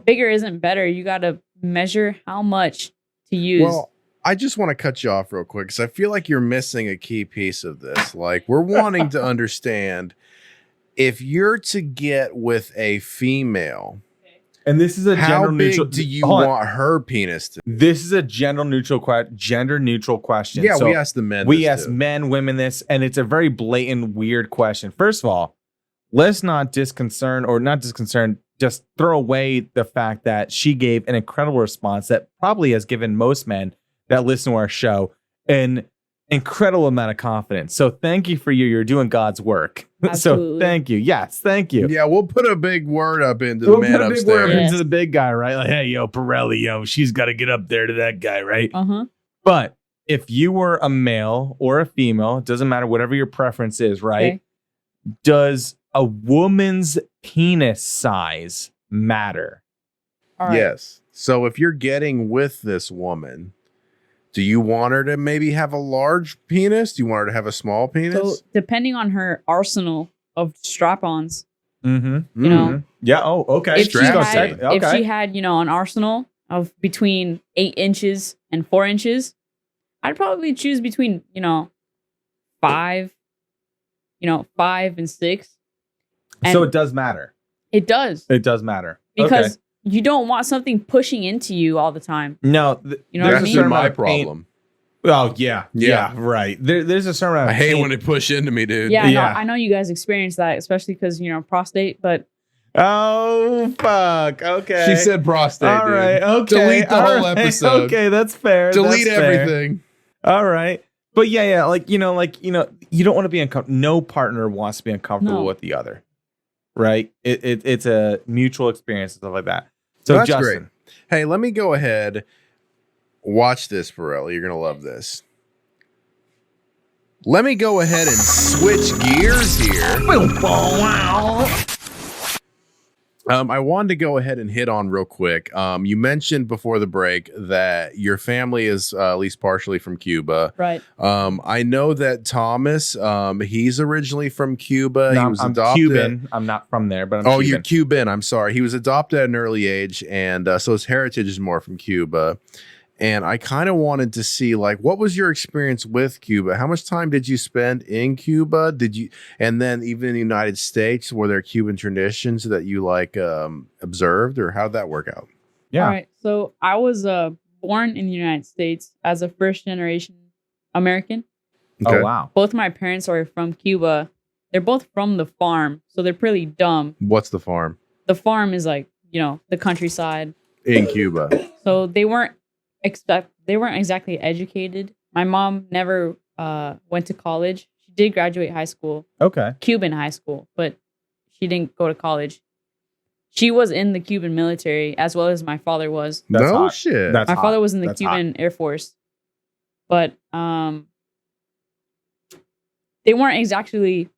Bigger isn't better. You got to measure how much to use. Well, I just want to cut you off real quick because I feel like you're missing a key piece of this. Like, we're wanting to understand if you're to get with a female, And this is a how gender big neutral. do you Hold on. want her penis to be? This is a gender neutral question. Yeah, So we asked the men. we this ask too. men, women this, and it's a very blatant, weird question. First of all, let's not disconcern, just throw away the fact that she gave an incredible response that probably has given most men that listen to our show an incredible amount of confidence. So thank you for you. You're doing God's work. Absolutely. So thank you. Yes, thank you. Yeah, we'll put a big word up into the We'll man put a big word upstairs. into the big guy, right? Like, hey, yo, Pirelli, she's got to get up there to that guy, right? Uh-huh. But if you were a male or a female, it doesn't matter, whatever your preference is, right? Okay. Does a woman's penis size matter? All right. Yes. So if you're getting with this woman, do you want her to maybe have a large penis? Do you want her to have a small penis? So depending on her arsenal of strap-ons, Mm-hmm. you know, Yeah. Oh, okay. if she Okay. had, an arsenal of between 8 inches and 4 inches, I'd probably choose between, 5, 5 and 6. And So it does matter. it does. It does matter. Because Okay. you don't want something pushing into you all the time. No, You know what I That's mean? been my amount of pain- problem. Oh yeah, Yeah. right. There's a certain amount I of hate pain. when they push into me, dude. Yeah, Yeah. I know you guys experience that, especially because, prostate, but Oh fuck. Okay. She said prostate. All dude. right. Okay. Delete the all whole right, episode. Okay, that's fair. Delete that's fair. everything. All right. But yeah, you don't want to be uncomfortable. No partner wants to be uncomfortable No. with the other, right? It's a mutual experience and stuff like that. So That's Justin, great. Hey, let me go ahead. Watch this, Pharrell. You're gonna love this. Let me go ahead and switch gears here. I wanted to go ahead and hit on real quick. You mentioned before the break that your family is at least partially from Cuba. right. I know that Thomas, he's originally from Cuba. No, He was I'm adopted. Cuban. I'm not from there, but I'm Cuban. You're Cuban. I'm sorry. He was adopted at an early age, and so his heritage is more from Cuba. And I kind of wanted to see, what was your experience with Cuba? How much time did you spend in Cuba? And then even in the United States, were there Cuban traditions that you observed, or how'd that work out? Yeah. All right. So I was born in the United States as a first generation American. Okay. Oh wow. Both my parents are from Cuba. They're both from the farm, so they're pretty dumb. What's the farm? The farm is the countryside. In Cuba. So they weren't exactly educated. My mom never went to college. She did graduate high school, Okay. Cuban high school, but she didn't go to college. She was in the Cuban military as well as my father was. That's no hot. shit. That's My hot. father was in the That's Cuban Air Force. But they weren't exactly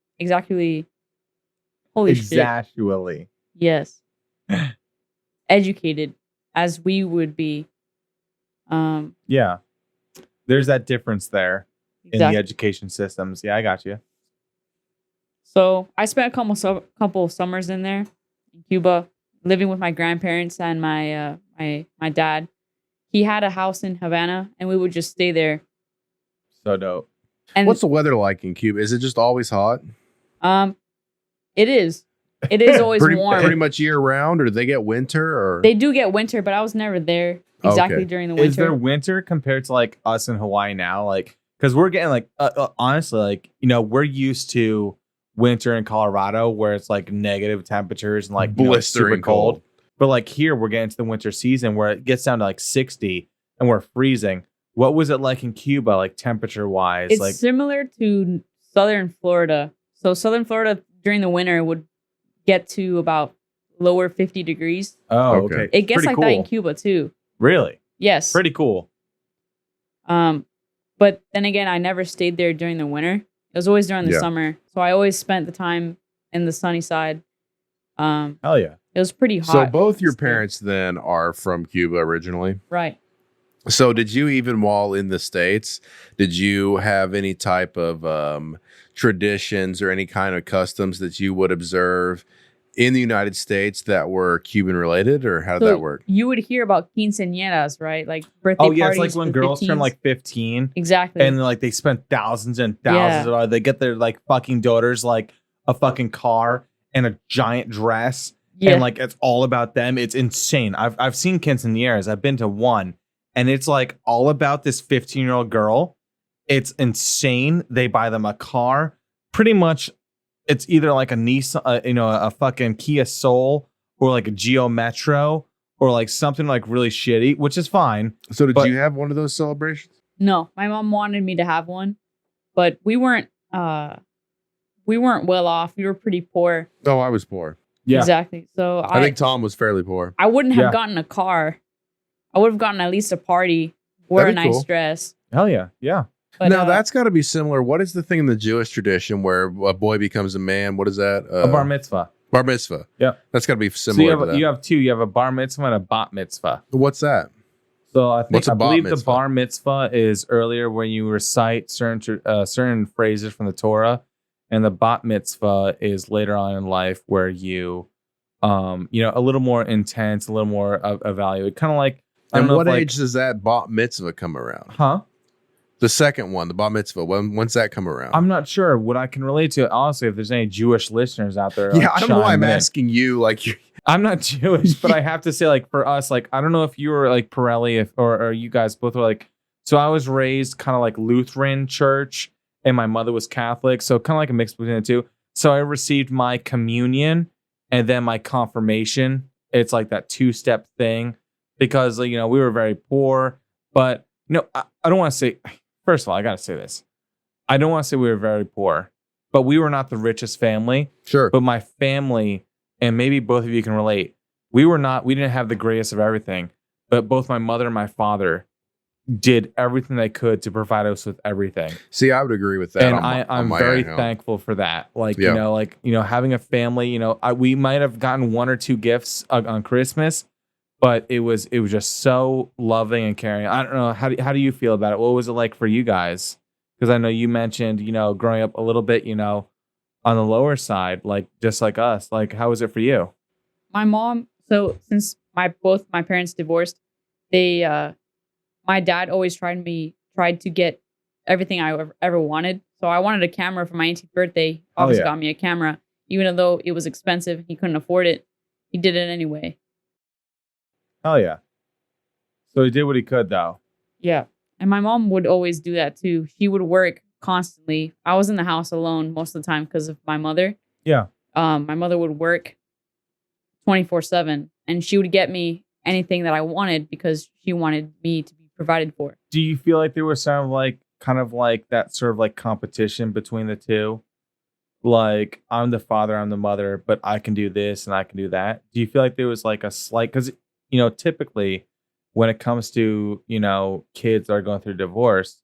holy shit. Exactly. Yes. Educated as we would be. Yeah. There's that difference there in Exactly. the education systems. Yeah, I got you. So I spent a couple of summers in there in Cuba, living with my grandparents and my my dad. He had a house in Havana, and we would just stay there. So dope. And What's the weather like in Cuba? Is it just always hot? it is always warm. Pretty much year round, or do they get winter? Or They do get winter, but I was never there exactly Okay. during the winter. Is there winter compared to us in Hawaii now? Because we're getting honestly, we're used to winter in Colorado where it's negative temperatures and super blistering cold. cold. But here we're getting to the winter season where it gets down to 60 and we're freezing. What was it like in Cuba, temperature wise? It's similar to southern Florida. So southern Florida during the winter would get to about lower 50 degrees. Oh, Okay. okay. It gets Pretty like that in Cuba too. Really? Yes. Pretty cool. But then again, I never stayed there during the winter. It was always during the Yeah. summer. So I always spent the time in the sunny side. Hell yeah. It was pretty hot. So both your parents then are from Cuba originally. Right. So did you, even while in the States, did you have any type of traditions or any kind of customs that you would observe in the United States that were Cuban related, or how did So that work? you would hear about quinceañeras, right? Like birthday Oh, yeah. parties. It's when for girls turn 15s. 15 Exactly. and they spend thousands and thousands of dollars. They get their fucking daughters a fucking car and a giant dress. yeah. And it's all about them. It's insane. I've seen quinceañeras. I've been to one, and it's all about this 15-year-old girl. It's insane. They buy them a car. Pretty much, it's either a Nissan, a fucking Kia Soul, or a Geo Metro, or something really shitty, which is fine. So did but- you have one of those celebrations? No, my mom wanted me to have one, but we weren't well off. We were pretty poor. Oh, I was poor. Yeah. Exactly. So I think Tom was fairly poor. I wouldn't have Yeah. gotten a car. I would have gotten at least a party, wear That'd a be nice cool. dress. Hell yeah. Yeah. But, now that's got to be similar. What is the thing in the Jewish tradition where a boy becomes a man? What is that? A bar mitzvah. Bar mitzvah. Yeah. That's got to be similar to that. You have two. You have a bar mitzvah and a bat mitzvah. What's that? So I believe mitzvah? the bar mitzvah is earlier when you recite certain phrases from the Torah, and the bat mitzvah is later on in life where you, a little more intense, a little more evaluate. Kind of like. And what age does that bat mitzvah come around? Huh? The second one, the bat mitzvah. When's that come around? I'm not sure what I can relate to. Honestly, if there's any Jewish listeners out there, yeah, I don't know why I'm asking you. Like, I'm not Jewish, but I have to say, like, for us, like, I don't know if you were like Pirelli, or you guys both were like. So I was raised kind of like Lutheran church, and my mother was Catholic, so kind of like a mix between the two. So I received my communion and then my confirmation. It's like that 2-step thing because we were very poor, but I don't want to say. First of all, I got to say this. I don't want to say we were very poor, but we were not the richest family. Sure. But my family, and maybe both of you can relate, we didn't have the greatest of everything, but both my mother and my father did everything they could to provide us with everything. See, I would agree with that. And I'm very thankful for that. Like, having a family, we might have gotten 1 or 2 gifts on Christmas, but it was just so loving and caring. I don't know. How do you feel about it? What was it like for you guys? Because I know you mentioned, growing up a little bit, on the lower side, like just like us. Like, how was it for you? My mom. So since both my parents divorced, my dad always tried to get everything I ever wanted. So I wanted a camera for my 18th birthday. Obviously got me a camera, even though it was expensive. He couldn't afford it. He did it anyway. Oh, yeah. So he did what he could, though. Yeah. And my mom would always do that, too. She would work constantly. I was in the house alone most of the time because of my mother. Yeah. My mother would work 24/7, and she would get me anything that I wanted because she wanted me to be provided for. Do you feel like there was kind of like that sort of like competition between the two? Like, I'm the father, I'm the mother, but I can do this and I can do that. Do you feel like there was like a slight, because typically when it comes to, kids that are going through divorce,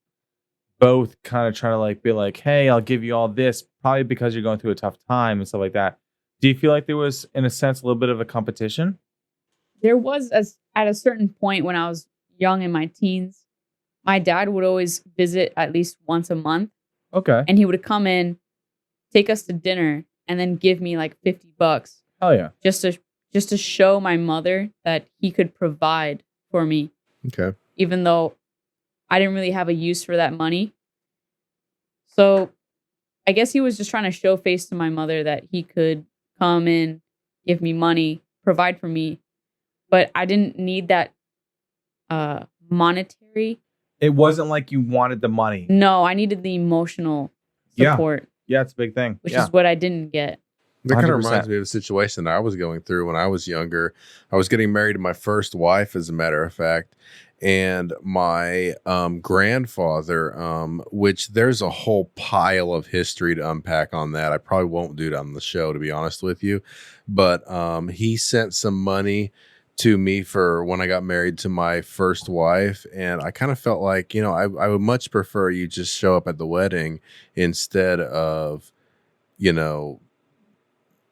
both kind of try to like be like, hey, I'll give you all this, probably because you're going through a tough time and stuff like that. Do you feel like there was, in a sense, a little bit of a competition? There was, at a certain point when I was young in my teens, my dad would always visit at least once a month. Okay. And he would come in, take us to dinner, and then give me like $50. Oh yeah. Just to show my mother that he could provide for me. Okay. Even though I didn't really have a use for that money. So I guess he was just trying to show face to my mother that he could come in, give me money, provide for me. But I didn't need that monetary. It wasn't like you wanted the money. No, I needed the emotional support. Yeah, it's a big thing. Which is what I didn't get. That kind of reminds me of a situation that I was going through when I was younger. I was getting married to my first wife, as a matter of fact. And my grandfather, which there's a whole pile of history to unpack on that. I probably won't do it on the show, to be honest with you. But he sent some money to me for when I got married to my first wife. And I kind of felt like, I would much prefer you just show up at the wedding instead of,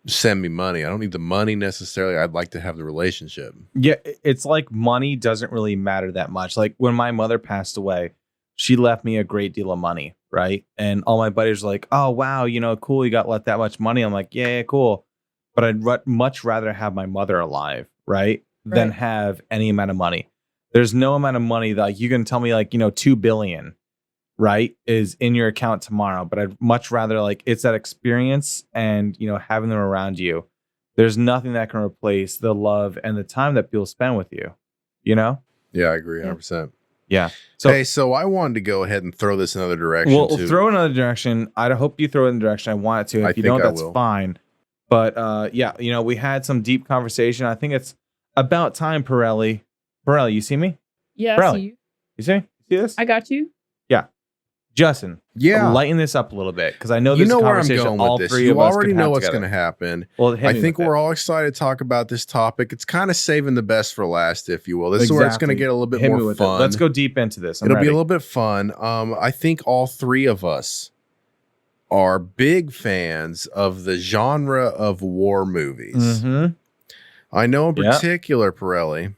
send me money. I don't need the money necessarily. I'd like to have the relationship. Yeah, it's like money doesn't really matter that much. Like when my mother passed away, she left me a great deal of money, right? And all my buddies were like, oh, wow, cool, you got left that much money. I'm like, yeah, cool. But I'd much rather have my mother alive, right? Than have any amount of money. There's no amount of money that you can tell me like, $2 billion, right, is in your account tomorrow. But I'd much rather it's that experience and, having them around you. There's nothing that can replace the love and the time that people spend with you, Yeah, I agree 100%. Yeah. So I wanted to go ahead and throw this in another direction. Well, throw another direction. I hope you throw it in the direction I want it to. If you don't, that's fine. But we had some deep conversation. I think it's about time, Pirelli. Pirelli, you see me? Yeah, Pirelli, I see you. You see me? See this? I got you. Yeah. Justin, lighten this up a little bit because I know this conversation all three of us. You already know what's going to happen. Well, I think we're all excited to talk about this topic. It's kind of saving the best for last, if you will. This is where it's going to get a little bit more fun. Let's go deep into this. It'll be a little bit fun. I think all three of us are big fans of the genre of war movies. Mm-hmm. I know in particular, Pirelli,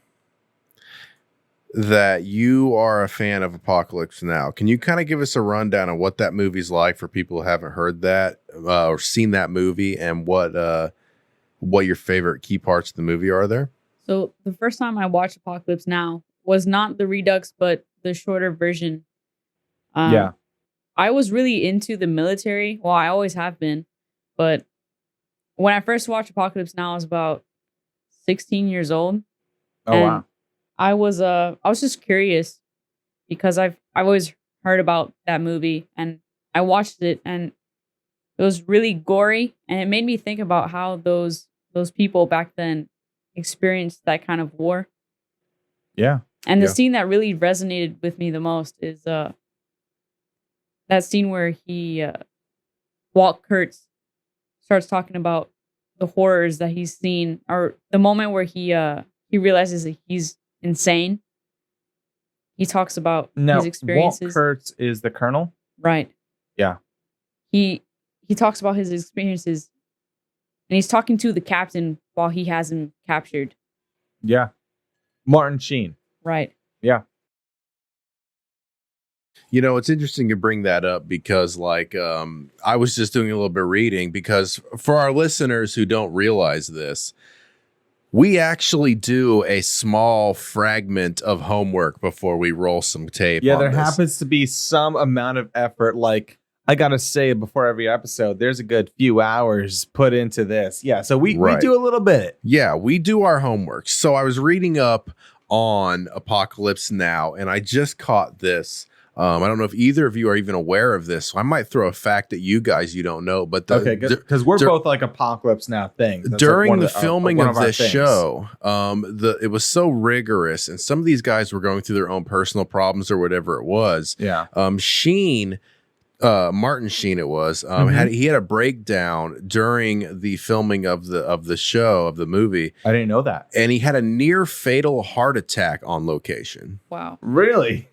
that you are a fan of Apocalypse Now. Can you kind of give us a rundown of what that movie's like for people who haven't heard that or seen that movie, and what your favorite key parts of the movie are there? So the first time I watched Apocalypse Now was not the Redux, but the shorter version. I was really into the military. Well, I always have been. But when I first watched Apocalypse Now, I was about 16 years old. Oh, wow. I was just curious because I've always heard about that movie, and I watched it, and it was really gory, and it made me think about how those people back then experienced that kind of war. Yeah. And the scene that really resonated with me the most is that scene where Walt Kurtz starts talking about the horrors that he's seen, or the moment where he realizes that he's insane. He talks about his experiences. Walt Kurtz is the colonel? Right. Yeah. He talks about his experiences, and he's talking to the captain while he has him captured. Yeah. Martin Sheen. Right. Yeah. You know, it's interesting to bring that up because, like, I was just doing a little bit of reading, because for our listeners who don't realize this, we actually do a small fragment of homework before we roll some tape. Yeah, there happens to be some amount of effort. Like, I got to say, before every episode, there's a good few hours put into this. Yeah, so we do a little bit. Yeah, we do our homework. So I was reading up on Apocalypse Now, and I just caught this. I don't know if either of you are even aware of this, so I might throw a fact that you don't know. But because we're both like Apocalypse Now things. During the filming of this show, it was so rigorous, and some of these guys were going through their own personal problems or whatever it was. Yeah. Sheen, Martin Sheen, it was had a breakdown during the filming of the show, of the movie. I didn't know that, and he had a near fatal heart attack on location. Wow. Really?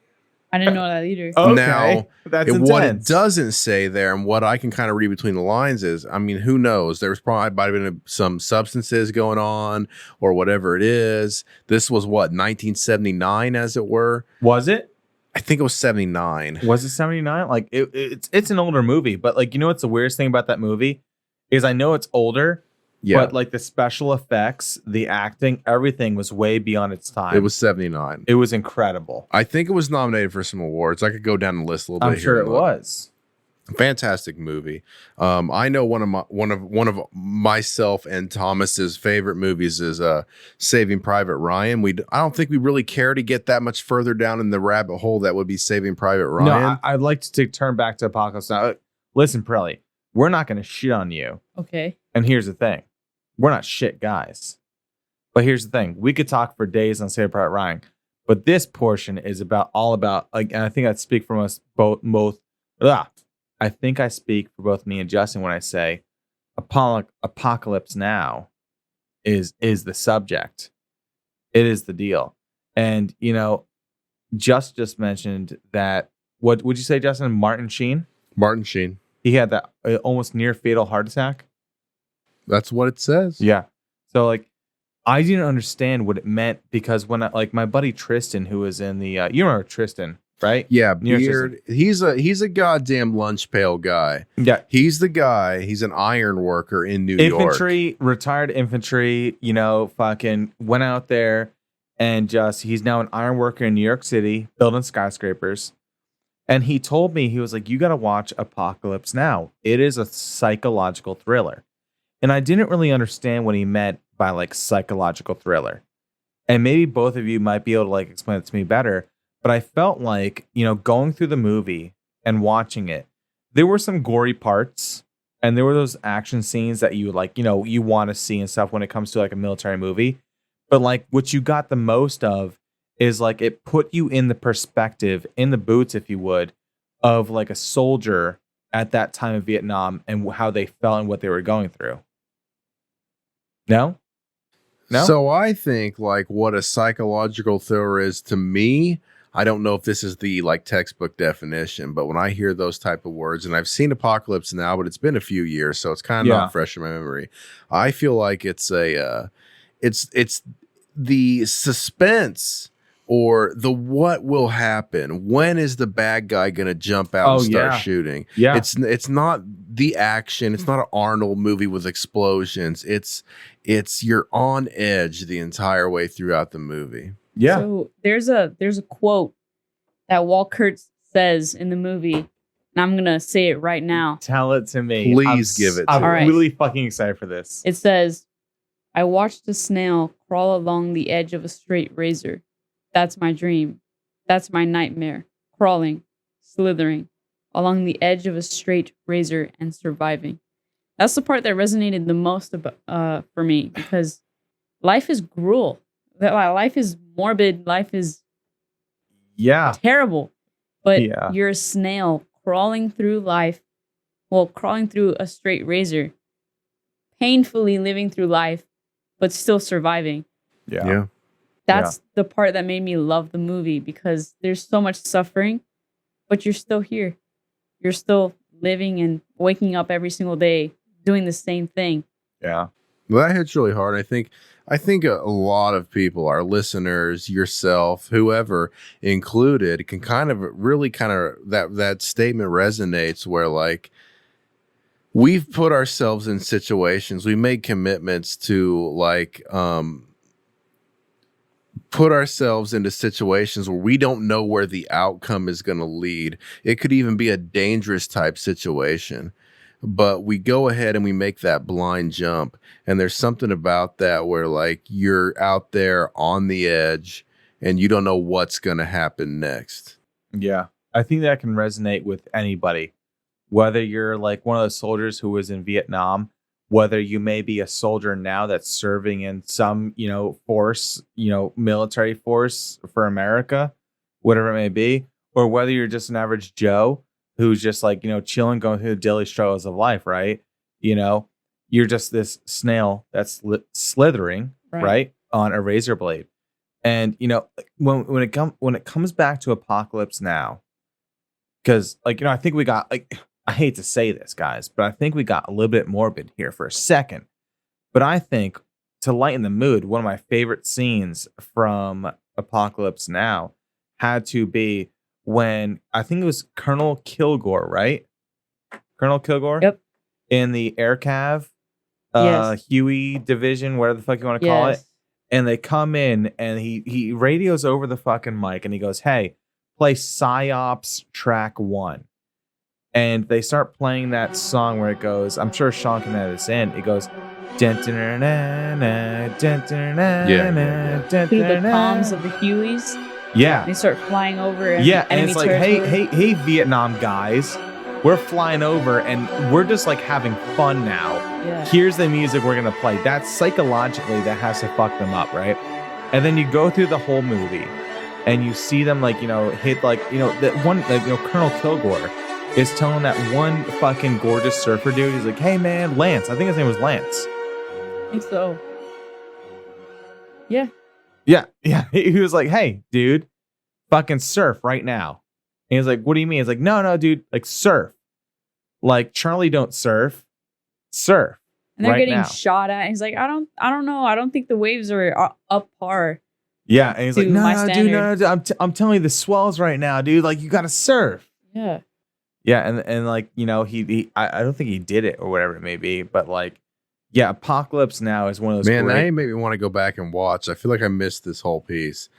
I didn't know that either. Okay. Now, that's what it doesn't say there, and what I can kind of read between the lines is, I mean, who knows? There was probably might have been some substances going on or whatever it is. This was what, 1979, as it were. Was it? I think it was 79. Was it 79? Like it's an older movie, but like, you know what's the weirdest thing about that movie is I know it's older. Yeah. But like the special effects, the acting, everything was way beyond its time. It was 79. It was incredible. I think it was nominated for some awards. I could go down the list a little bit. I'm sure it was. Fantastic movie. I know one of myself and Thomas's favorite movies is Saving Private Ryan. I don't think we really care to get that much further down in the rabbit hole that would be Saving Private Ryan. No, I'd like to turn back to Apocalypse Now. Listen, Pirelli, we're not going to shit on you. Okay. And here's the thing. We're not shit guys. But here's the thing. We could talk for days on Saving Private Ryan. But this portion is all about, like, and I think I'd speak from us both. I think I speak for both me and Justin when I say Apocalypse Now is the subject. It is the deal. And, you know, just mentioned that, what would you say, Justin? Martin Sheen? Martin Sheen. He had that almost near fatal heart attack. That's what it says. Yeah. So, like, I didn't understand what it meant because when my buddy Tristan, who was in the, you remember Tristan, right? Yeah, Beard. He's a goddamn lunch pail guy. Yeah. He's the guy. He's an iron worker in New York. Retired infantry, you know, fucking went out there and he's now an iron worker in New York City, building skyscrapers. And he told me, he was like, you got to watch Apocalypse Now. It is a psychological thriller. And I didn't really understand what he meant by like psychological thriller. And maybe both of you might be able to like explain it to me better. But I felt like, you know, going through the movie and watching it, there were some gory parts and there were those action scenes that you like, you know, you want to see and stuff when it comes to like a military movie. But like what you got the most of is like it put you in the perspective, in the boots, if you would, of like a soldier at that time of Vietnam and how they felt and what they were going through? No? So I think like what a psychological thriller is to me, I don't know if this is the like textbook definition, but when I hear those type of words, and I've seen Apocalypse Now, but it's been a few years, so it's kind of not fresh in my memory. I feel like it's a it's the suspense or the what will happen. When is the bad guy going to jump out and start shooting? Yeah. It's not the action. It's not an Arnold movie with explosions. It's you're on edge the entire way throughout the movie. Yeah. So there's a quote that Walt Kurtz says in the movie, and I'm gonna say it right now. Tell it to me. Please give it to me. I'm really fucking excited for this. It says, "I watched a snail crawl along the edge of a straight razor. That's my dream. That's my nightmare. Crawling, slithering along the edge of a straight razor and surviving." That's the part that resonated the most for me, because life is cruel. Life is morbid. Life is terrible. But you're a snail crawling through life, crawling through a straight razor, painfully living through life, but still surviving. Yeah. That's the part that made me love the movie, because there's so much suffering, but you're still here. You're still living and waking up every single day, doing the same thing. Yeah. Well, that hits really hard. I think a lot of people, our listeners, yourself, whoever included, can that statement resonates where like we've put ourselves in situations, we made commitments to like put ourselves into situations where we don't know where the outcome is going to lead. It could even be a dangerous type situation. But we go ahead and we make that blind jump. And there's something about that where like you're out there on the edge and you don't know what's going to happen next. Yeah. I think that can resonate with anybody, whether you're like one of those soldiers who was in Vietnam, whether you may be a soldier now that's serving in some, force, military force for America, whatever it may be, or whether you're just an average Joe who's just like, chilling, going through the daily struggles of life, right? You're just this snail that's slithering, right, on a razor blade. And, when it comes back to Apocalypse Now, because, I think we got, I hate to say this, guys, but I think we got a little bit morbid here for a second. But I think, to lighten the mood, one of my favorite scenes from Apocalypse Now had to be when I think it was Colonel Kilgore, right? Colonel Kilgore? Yep. In the air cav, Huey division, whatever the fuck you want to call it. And they come in and he radios over the fucking mic and he goes, "Hey, play PsyOps track 1." And they start playing that song where it goes, I'm sure Sean can edit this in. It goes, through the palms of the Hueys. Yeah. They start flying over. And it's like, hey, Vietnam guys, we're flying over and we're just like having fun now. Yeah. Here's the music we're gonna play. That's psychologically that has to fuck them up, right? And then you go through the whole movie and you see them hit that one, Colonel Kilgore is telling that one fucking gorgeous surfer dude, he's like, "Hey man, Lance," I think his name was Lance. I think so. Yeah. Yeah. He was like, "Hey, dude, fucking surf right now." And he's like, "What do you mean?" He's like, No, dude, like surf. Like Charlie don't surf. Surf. And they're right getting now. shot at. He's like, I don't know. I don't think the waves are up par. Yeah. And he's like, No, dude, I'm telling you the swells right now, dude. Like you gotta surf. Yeah. Yeah, and like, I don't think he did it or whatever it may be, but like, yeah, Apocalypse Now is one of those. Man, that made me want to go back and watch. I feel like I missed this whole piece.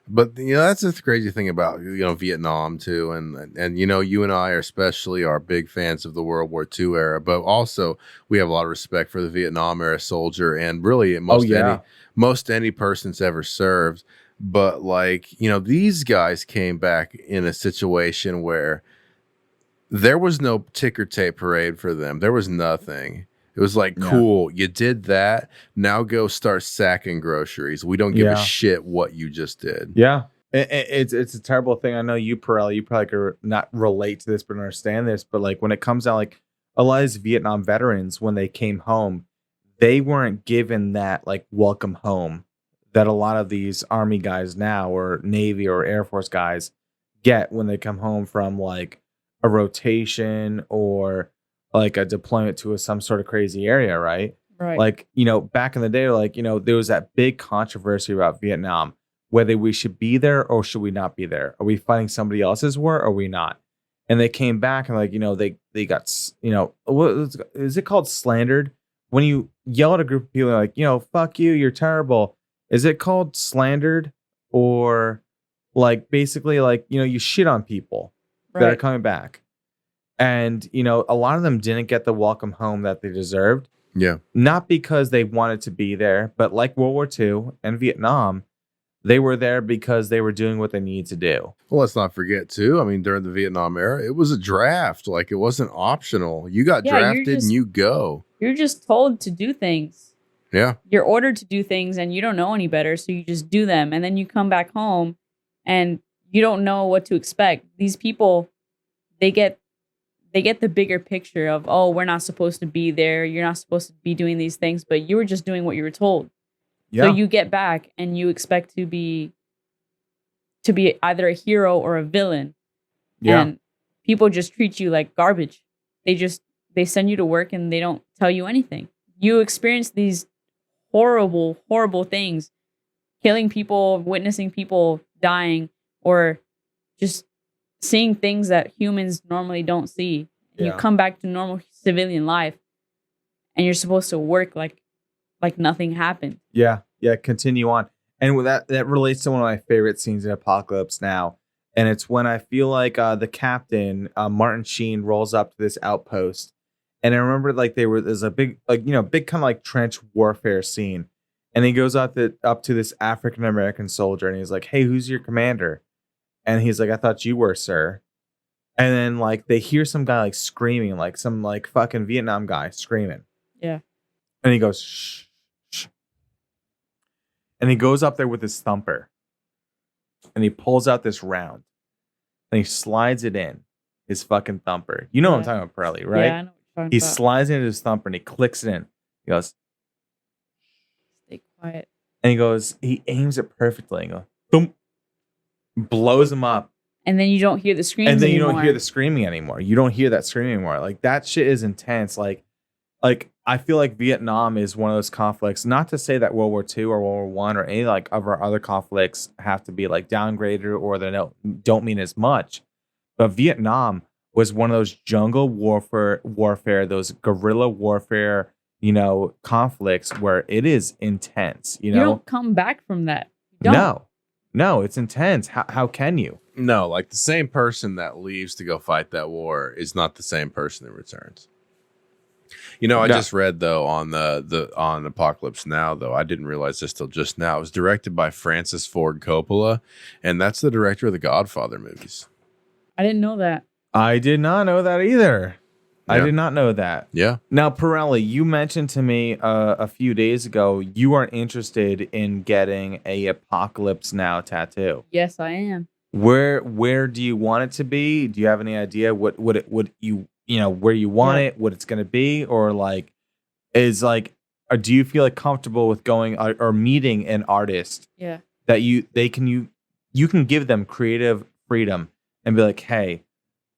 But that's the crazy thing about Vietnam too, and you and I especially are big fans of the World War II era, but also we have a lot of respect for the Vietnam era soldier and really most any person's ever served. But like these guys came back in a situation where there was no ticker tape parade for them. There was nothing. It was like, cool, you did that. Now go start sacking groceries. We don't give a shit what you just did. Yeah. It's a terrible thing. I know you, Pirelli, you probably could not relate to this, but understand this. But like when it comes out, like a lot of these Vietnam veterans, when they came home, they weren't given that like welcome home that a lot of these Army guys now, or Navy or Air Force guys, get when they come home from like a rotation or like a deployment to some sort of crazy area, right? Right. Like, back in the day, like, there was that big controversy about Vietnam, whether we should be there or should we not be there? Are we fighting somebody else's war or are we not? And they came back and like, they got, what is it called, slandered? When you yell at a group of people like, fuck you, you're terrible. Is it called slandered? Or like basically like, you shit on people that are coming back. And, a lot of them didn't get the welcome home that they deserved. Yeah. Not because they wanted to be there, but like World War II and Vietnam, they were there because they were doing what they needed to do. Well, let's not forget, too. I mean, during the Vietnam era, it was a draft. Like, it wasn't optional. You got drafted and you go. You're just told to do things. Yeah. You're ordered to do things and you don't know any better, so you just do them. And then you come back home and you don't know what to expect. These people, they get the bigger picture of, oh, we're not supposed to be there. You're not supposed to be doing these things, but you were just doing what you were told. Yeah. So you get back and you expect to be either a hero or a villain. Yeah. And people just treat you like garbage. They send you to work and they don't tell you anything. You experience these horrible, horrible things, killing people, witnessing people dying, or just seeing things that humans normally don't see. And you come back to normal civilian life and you're supposed to work like nothing happened. Yeah. Continue on. And with that relates to one of my favorite scenes in Apocalypse Now. And it's when I feel like the captain, Martin Sheen, rolls up to this outpost. And I remember like there's a big, big kind of like trench warfare scene. And he goes up to this African-American soldier and he's like, hey, who's your commander? And he's like, I thought you were, sir. And then like they hear some guy like screaming, like some like fucking Vietnam guy screaming. Yeah. And he goes, shh, shh. And he goes up there with his thumper. And he pulls out this round. And he slides it in his fucking thumper. You know what I'm talking about, Pirelli, right? Yeah, I know what you're talking about. He slides it into his thumper and he clicks it in. He goes, stay quiet. And he aims it perfectly and goes, boom. Blows him up. And then you don't hear the screams anymore. You don't hear the screaming anymore. You don't hear that screaming anymore. Like, that shit is intense. Like I feel like Vietnam is one of those conflicts, not to say that World War II or World War I or any like of our other conflicts have to be like downgraded or they don't mean as much. But Vietnam was one of those jungle warfare, those guerrilla warfare, conflicts where it is intense. You don't come back from that. You don't. No, it's intense. How can you? No, like the same person that leaves to go fight that war is not the same person that returns. I just read though on on Apocalypse Now, though I didn't realize this till just now. It was directed by Francis Ford Coppola, and that's the director of the Godfather movies. I didn't know that. I did not know that either. Yeah. I did not know that. Yeah. Now, Pirelli, you mentioned to me a few days ago you are interested in getting a Apocalypse Now tattoo. Yes, I am. Where do you want it to be? Do you have any idea what you where you want it, what it's going to be, or like or do you feel like comfortable with going or meeting an artist? Yeah. That you can give them creative freedom and be like, hey,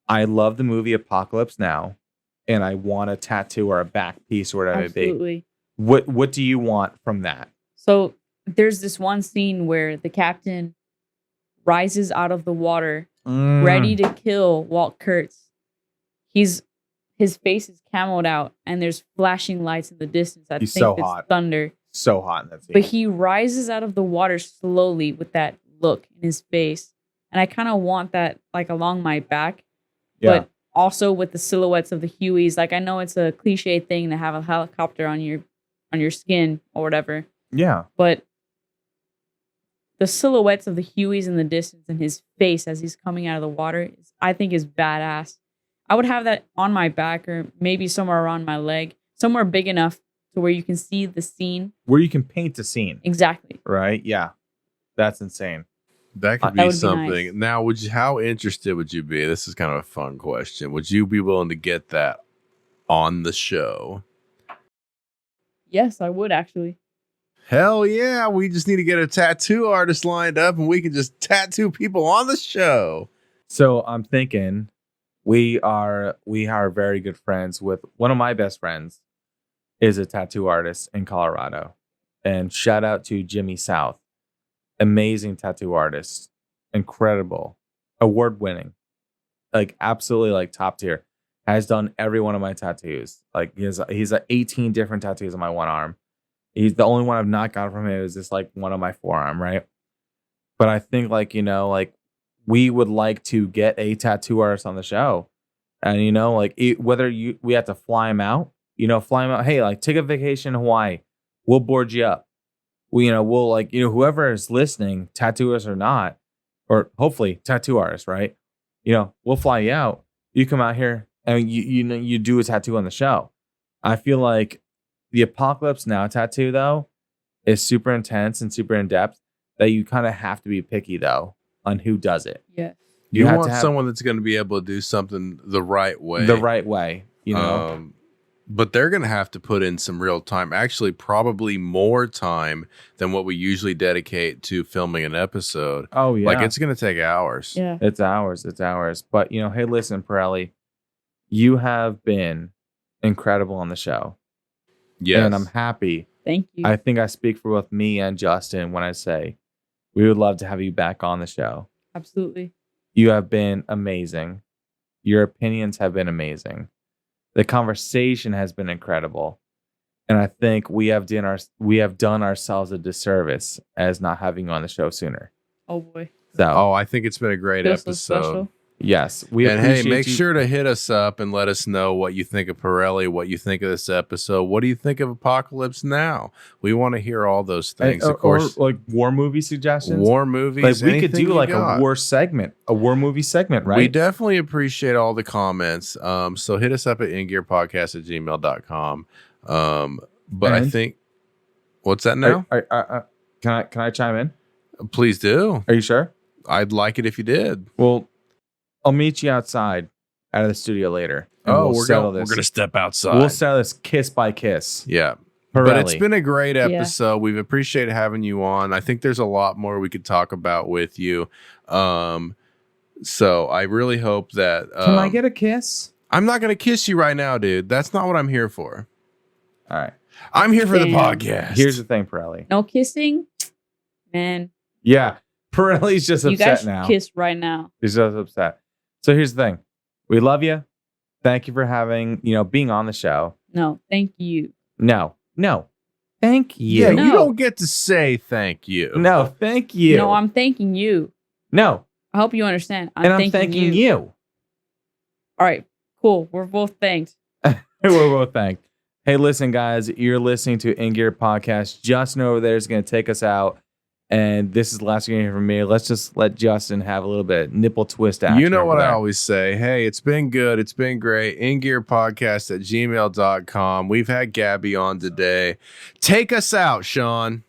I love the movie Apocalypse Now. And I want a tattoo or a back piece or whatever it be. What do you want from that? So there's this one scene where the captain rises out of the water, ready to kill Walt Kurtz. His face is camoed out, and there's flashing lights in the distance. He's think so it's hot. Thunder. So hot in that scene. But he rises out of the water slowly with that look in his face, and I kind of want that like along my back. Yeah. But also with the silhouettes of the Hueys. Like, I know it's a cliche thing to have a helicopter on your skin or whatever. Yeah. But the silhouettes of the Hueys in the distance and his face as he's coming out of the water, I think is badass. I would have that on my back or maybe somewhere around my leg, somewhere big enough to where you can see the scene. Where you can paint the scene. Exactly. Right? Yeah. That's insane. That could be something. Nice. Now, how interested would you be? This is kind of a fun question. Would you be willing to get that on the show? Yes, I would actually. Hell yeah. We just need to get a tattoo artist lined up and we can just tattoo people on the show. So I'm thinking we are very good friends with one of my best friends is a tattoo artist in Colorado. And shout out to Jimmy South. Amazing tattoo artist. Incredible. Award-winning. Like absolutely like top tier. Has done every one of my tattoos. Like he's 18 different tattoos on my one arm. He's the only one I've not got from him is just like one on my forearm, right? But I think like, like we would like to get a tattoo artist on the show. And like whether we have to fly him out, hey, like take a vacation in Hawaii. We'll board you up. We'll like, whoever is listening, tattooist or not, or hopefully tattoo artist, right? We'll fly you out. You come out here and you do a tattoo on the show. I feel like the Apocalypse Now tattoo though is super intense and super in depth that you kind of have to be picky though on who does it. Yeah. You want someone that's going to be able to do something the right way. The right way, But they're going to have to put in some real time, actually probably more time than what we usually dedicate to filming an episode. Oh, yeah. Like it's going to take hours. Yeah. It's hours. But, hey, listen, Pirelli, you have been incredible on the show. Yes. And I'm happy. Thank you. I think I speak for both me and Justin when I say we would love to have you back on the show. Absolutely. You have been amazing. Your opinions have been amazing. The conversation has been incredible. And I think we have done ourselves a disservice as not having you on the show sooner. Oh boy. So I think it's been a great episode. So yes. Make sure to hit us up and let us know what you think of Pirelli, what you think of this episode. What do you think of Apocalypse Now? We want to hear all those things. Of course, or like war movie suggestions. War movies. Like we could do like a war movie segment, right? We definitely appreciate all the comments. So hit us up at ingearpodcast@gmail.com. But I think, what's that now? Can I chime in? Please do. Are you sure? I'd like it if you did. Well, I'll meet you outside out of the studio later. We're gonna step outside. We'll settle this kiss by kiss. Yeah. Pirelli. But it's been a great episode. Yeah. We've appreciated having you on. I think there's a lot more we could talk about with you. So I really hope that can I get a kiss? I'm not gonna kiss you right now, dude. That's not what I'm here for. All right. I'm here for the podcast. Here's the thing, Pirelli. No kissing, man. Yeah. Pirelli's just upset now. You guys kiss right now. He's just upset. So here's the thing. We love you. Thank you for being on the show. No, thank you. No. Thank you. Yeah, you don't get to say thank you. No, thank you. No, I'm thanking you. No. I hope you understand. I'm thanking you. All right, cool. We're both thanked. We're both thanked. Hey, listen, guys, you're listening to In Gear Podcast. Justin over there is going to take us out. And this is the last thing from me. Let's just let Justin have a little bit of nipple twist action. You know what I always say. Hey, it's been good. It's been great. ingearpodcast@gmail.com. We've had Gabby on today. Take us out, Sean.